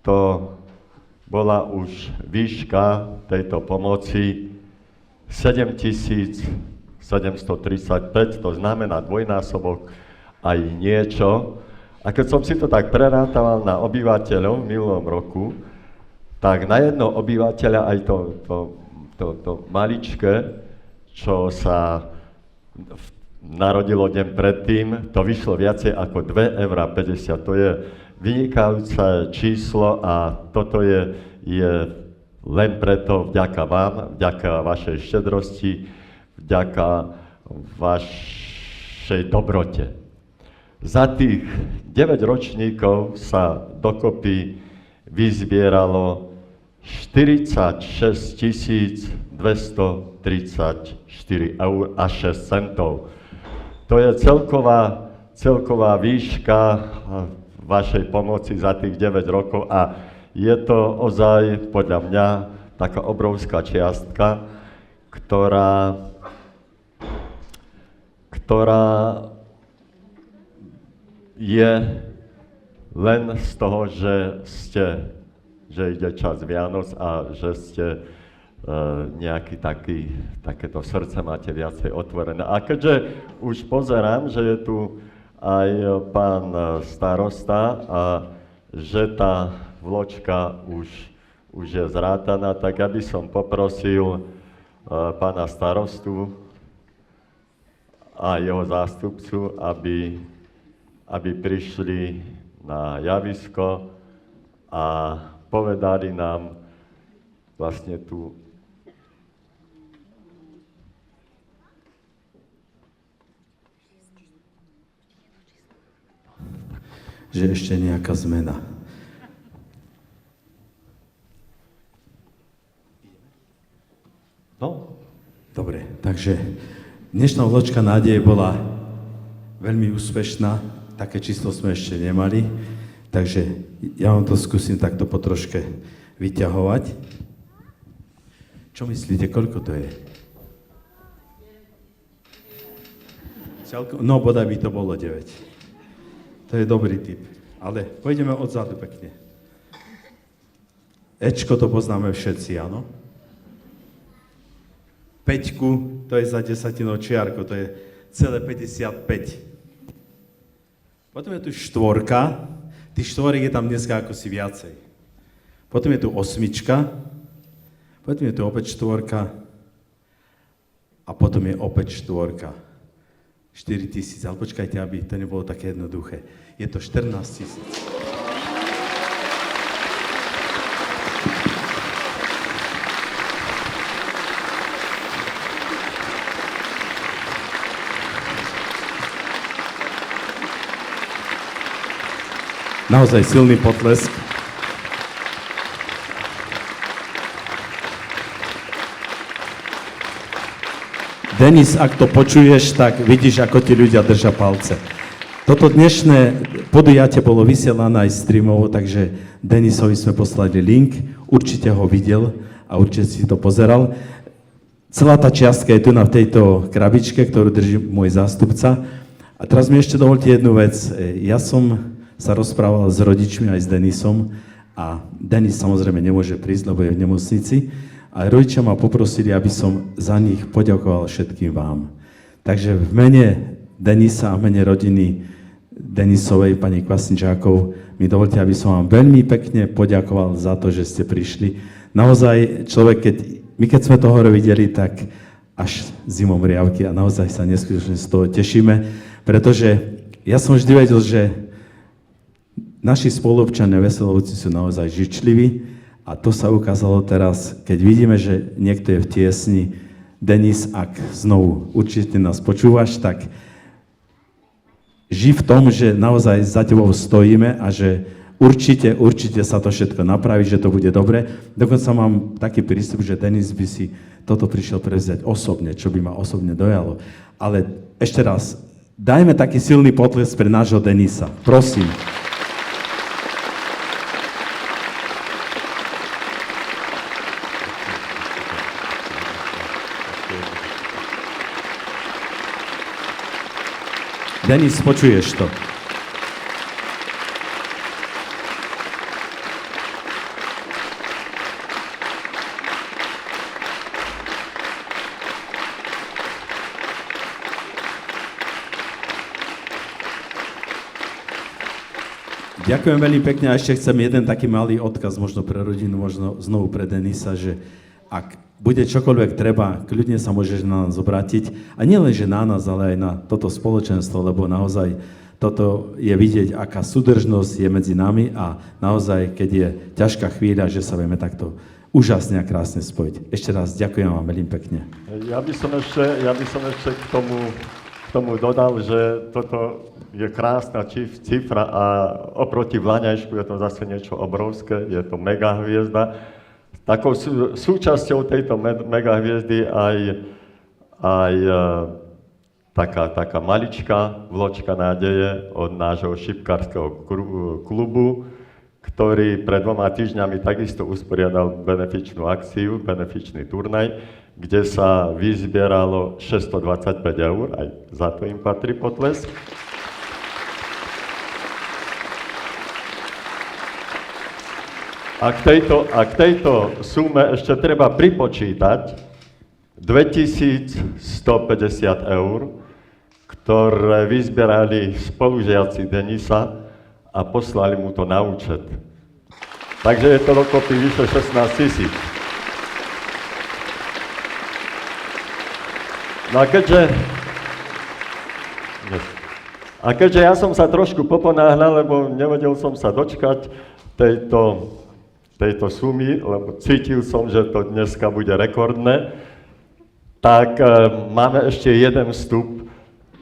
to bola už výška tejto pomoci 7735, to znamená dvojnásobok aj niečo. A keď som si to tak prerátával na obyvateľov v minulom roku, tak na jedno obyvateľa aj to maličké, čo sa narodilo deň predtým, to vyšlo viacej ako 2,50 €. To je vynikajúce číslo a toto je len preto vďaka vám, vďaka vašej štedrosti, vďaka vašej dobrote. Za tých 9 ročníkov sa dokopy vyzbieralo 46 234 eur a 6 centov. To je celková výška vašej pomoci za tých 9 rokov a je to ozaj podľa mňa taká obrovská čiastka, ktorá je len z toho, že ide čas Vianoc a že ste nejaký takéto srdce máte viacej otvorené. A keďže už pozerám, že je tu aj pán starosta a že tá vločka už je zrátaná, tak ja by som poprosil pána starostu a jeho zástupcu, aby prišli na javisko a povedali nám vlastne tú že ešte nejaká zmena. No. Dobre, takže dnešná vločka nádeje bola veľmi úspešná, také číslo sme ešte nemali, takže ja vám to skúsim takto po troške vyťahovať. Čo myslíte, koľko to je? No, bodaj by to bolo 9. To je dobrý tip, ale pôjdeme odzadu pekne. Ečko to poznáme všetci, áno? 5, to je za desatinou čiarku, to je celé 55. Potom je tu 4, tých 4 je tam dneska ako si viacej. Potom je tu 8, potom je tu opäť 4 a potom je opäť 4. 4 000, ale počkajte, aby to nebolo také jednoduché. Je to 14 000. Naozaj silný potlesk. Denis, ak to počuješ, tak vidíš, ako ti ľudia držia palce. Toto dnešné podujatie bolo vysielané aj streamovo, takže Denisovi sme poslali link, určite ho videl a určite si to pozeral. Celá tá čiastka je tu na tejto krabičke, ktorú drží môj zástupca. A teraz mi ešte dovolte jednu vec. Ja som sa rozprával s rodičmi aj s Denisom a Denis samozrejme nemôže prísť, lebo je v nemocnici. A rodičia ma poprosili, aby som za nich poďakoval všetkým vám. Takže v mene Denisa a v mene rodiny Denisovej, pani Kvasničákov, mi dovolte, aby som vám veľmi pekne poďakoval za to, že ste prišli. Naozaj človek, keď sme to hore videli, tak až zimom riavky a naozaj sa neskutočne z toho tešíme, pretože ja som vždy vedel, že naši spoluobčania Veselovci sú naozaj žičliví a to sa ukázalo teraz, keď vidíme, že niekto je v tiesni. Denis, ak znovu určite nás počúvaš, tak ži v tom, že naozaj za tebou stojíme a že určite sa to všetko napraví, že to bude dobre. Dokonca mám taký prístup, že Denis by si toto prišiel prevziať osobne, čo by ma osobne dojalo. Ale ešte raz, dajme taký silný potlesk pre nášho Denisa. Prosím. Denis, počuješ to? Ďakujem veľmi pekne a ešte chcem jeden taký malý odkaz, možno pre rodinu, možno znovu pre Denisa, že ak bude čokoľvek treba, kľudne sa môžeš na nás obrátiť. A nielen, že na nás, ale aj na toto spoločenstvo, lebo naozaj toto je vidieť, aká súdržnosť je medzi nami a naozaj, keď je ťažká chvíľa, že sa vieme takto úžasne a krásne spojiť. Ešte raz ďakujem vám veľmi pekne. Ja by som ešte k tomu dodal, že toto je krásna cifra a oproti Vlaňajšku je to zase niečo obrovské, je to mega hviezda. Takou súčasťou tejto megahviezdy aj taká maličká vločka nádeje od nášho šipkárskeho klubu, ktorý pred 2 týždňami takisto usporiadal benefičnú akciu, benefičný turnaj, kde sa vyzbieralo 625 eur, aj za to im patrí potlesk. A k tejto sume ešte treba pripočítať 2150 eur, ktoré vyzbierali spolužiaci Denisa a poslali mu to na účet. Takže je to dokopy vyše 16 000. No a keďže ja som sa trošku poponáhľal, lebo nevedel som sa dočkať tejto sumy, lebo cítil som, že to dneska bude rekordné, tak máme ešte jeden vstup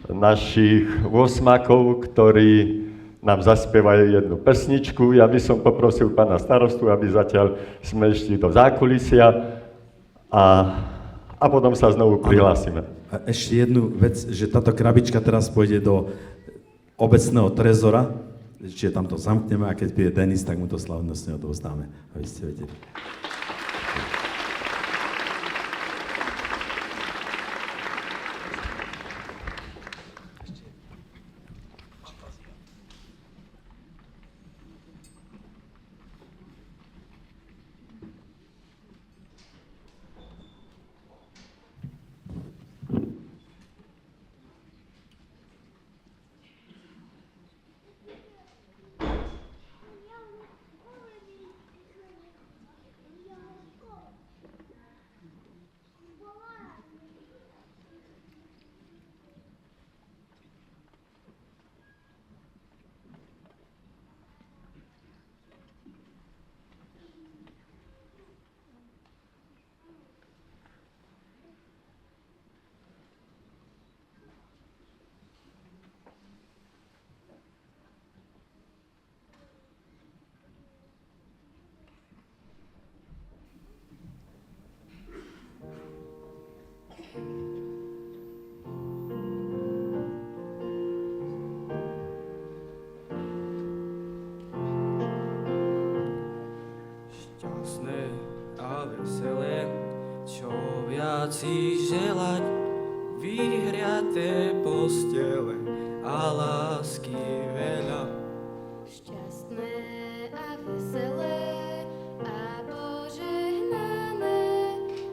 našich osmakov, ktorí nám zaspievajú jednu pesničku. Ja by som poprosil pána starostu, aby zatiaľ sme išli do zákulisia a potom sa znovu prihlásime. A ešte jednu vec, že táto krabička teraz pôjde do obecného trezora, čiže tam to zamkneme a keď príde Denis, tak mu to slavnostne odovzdáme, aby ste vedeli. Šťastné a veselé, čo viac si želať, vyhriaté postele a lásky veľa. Šťastné a veselé a požehnané,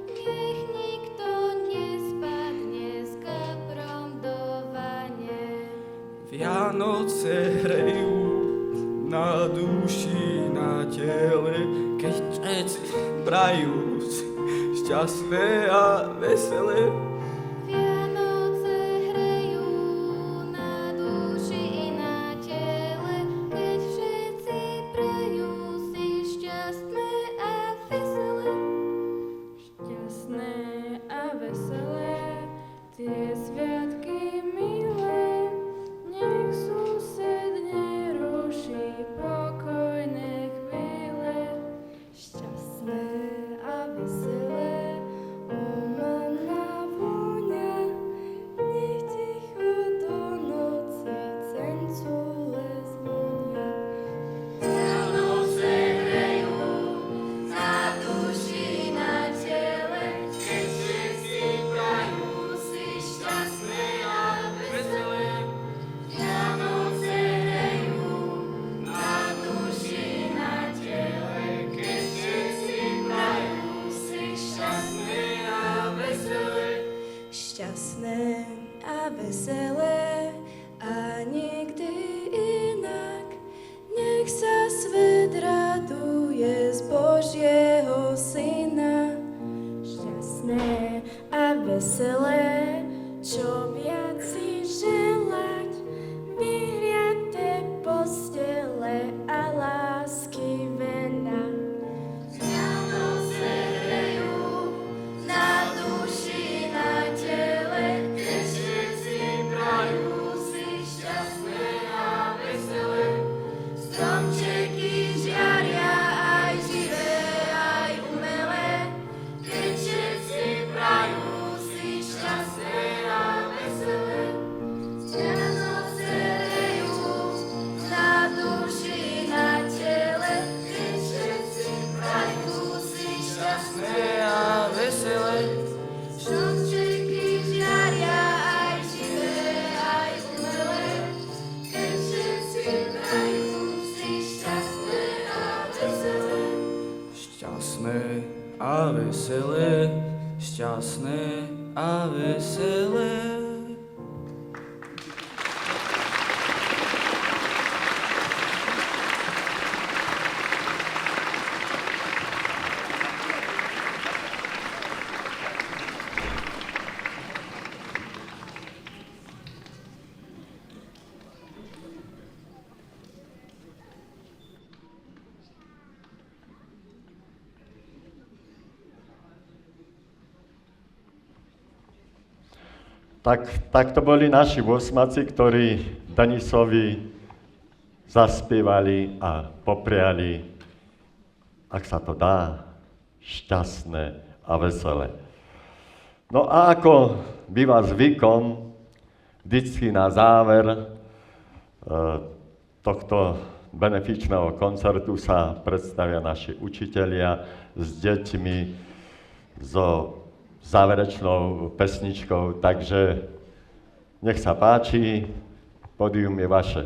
nech nikto nespadne s kaprom do vane. Vianoce hrejú na duši, na tele, keď všetci prajú šťastné a veselé. Vianoce hrejú na duši i na tele, keď všetci prajú si šťastné a veselé. Šťastné a veselé, tie sviatky milé, nech sused neruší pokojné chvíle. Šťastné a veselé, umana vôňa, nech ticho do noci cencule zvonia. Vianoce hrejú na duši, na tele, keď všetci prajú si šťastné a veselé. Vianoce hrejú na duši, na tele, keď všetci prajú si šťastné a veselé. Šťastné a veselé a nikdy inak. Nech sa svet raduje z Božieho Syna. Šťastné a veselé, čo viac si želať, vyhriaté postele a lásky veľa. Vianoce hrejú na duši, na tele, keď všetci prajú si šťastné a veselé. Stromčeky žiaria aj živé, aj umelé, keď všetci prajú si šťastné a veselé. Vianoce hrejú na duši, na tele, keď všetci prajú si šťastné a veselé. Stromčeky žiaria aj živé, aj umelé, keď všetci prajú si šťastné a veselé. Šťastné a veselé, šťastné a veselé. Tak to boli naši vosmaci, ktorí Denisovi zaspievali a popriali, ak sa to dá, šťastné a veselé. No a ako býva zvykom, vždycky na záver tohto benefičného koncertu sa predstavia naši učitelia s deťmi, so záverečnou pesničkou, takže nech sa páči, pódium je vaše.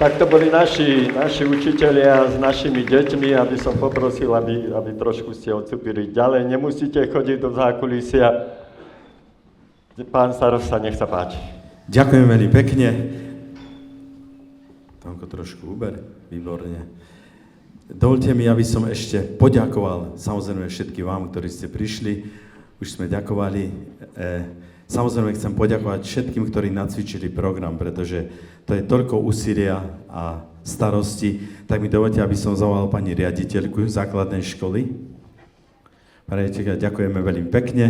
Tak to boli naši učitelia s našimi deťmi, aby som poprosil, aby trošku ste odstúpili ďalej. Nemusíte chodiť do zákulisia. Pán starosta, nech sa páči. Ďakujem veľmi pekne. Tomko trošku uber, výborne. Dovolte mi, aby som ešte poďakoval samozrejme všetkým vám, ktorí ste prišli. Už sme ďakovali. Samozrejme chcem poďakovať všetkým, ktorí nacvičili program, pretože to je toľko úsilia a starosti. Tak mi dovolte, aby som zavolal pani riaditeľku základnej školy. Pani riaditeľka, ďakujeme veľmi pekne.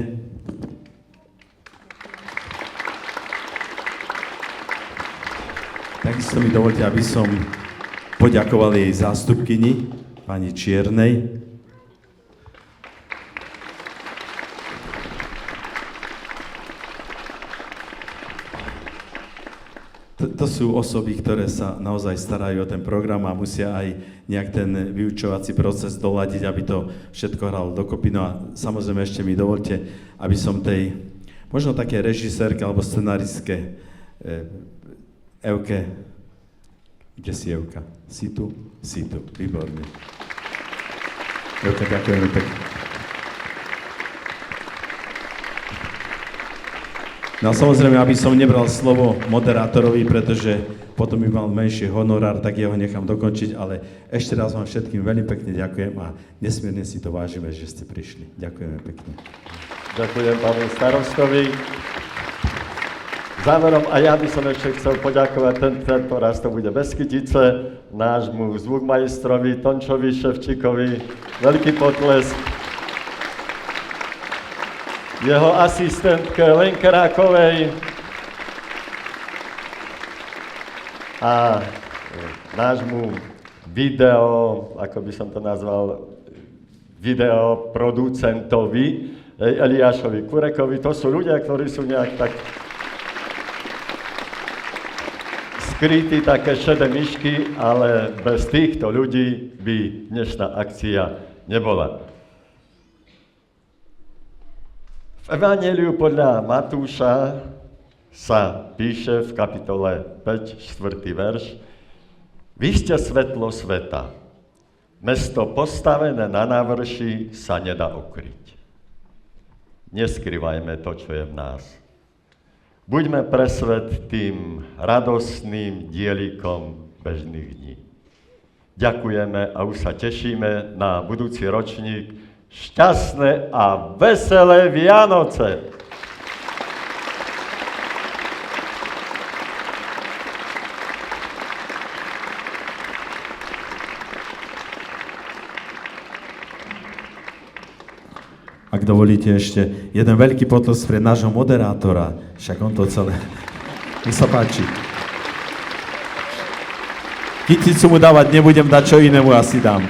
Takisto mi dovolte, aby som poďakoval jej zástupkyni, pani Čiernej. To sú osoby, ktoré sa naozaj starajú o ten program a musia aj nejak ten vyučovací proces doľadiť, aby to všetko hralo dokopy. No a samozrejme ešte mi dovolte, aby som tej, možno také režisérke alebo scenaristke Evke, kde si Evka? Si tu? Si tu, výborne. Evka, ďakujeme pekne. No a samozrejme, aby som nebral slovo moderátorovi, pretože potom by mal menší honorár, tak jeho nechám dokončiť, ale ešte raz vám všetkým veľmi pekne ďakujem a nesmierne si to vážime, že ste prišli. Ďakujeme pekne. Ďakujem pánu starostovi. Záverom a ja by som ešte chcel poďakovať, tento raz to bude Beskytice, nášmu zvukmajstrovi Tončovi Ševčíkovi, veľký potlesk, jeho asistentke Lenke Rákovej a nášmu ako by som to nazval, videoproducentovi Eliášovi Kurekovi. To sú ľudia, ktorí sú nejak tak skrytí, také šedé myšky, ale bez týchto ľudí by dnešná akcia nebola. V Evanjeliu podľa Matúša sa píše v kapitole 5, 4. verš: Vy ste svetlo sveta. Mesto postavené na návrši sa nedá ukryť. Neskrývajme to, čo je v nás. Buďme pre svet tým radostným dielikom bežných dní. Ďakujeme a už sa tešíme na budúci ročník. Šťastné a veselé Vianoce! Ak dovolíte ešte jeden veľký potlesk pre nášho moderátora, však on to celé... Nech sa páči. Kyticu mu dávať nebudem, dať čo inému asi dám.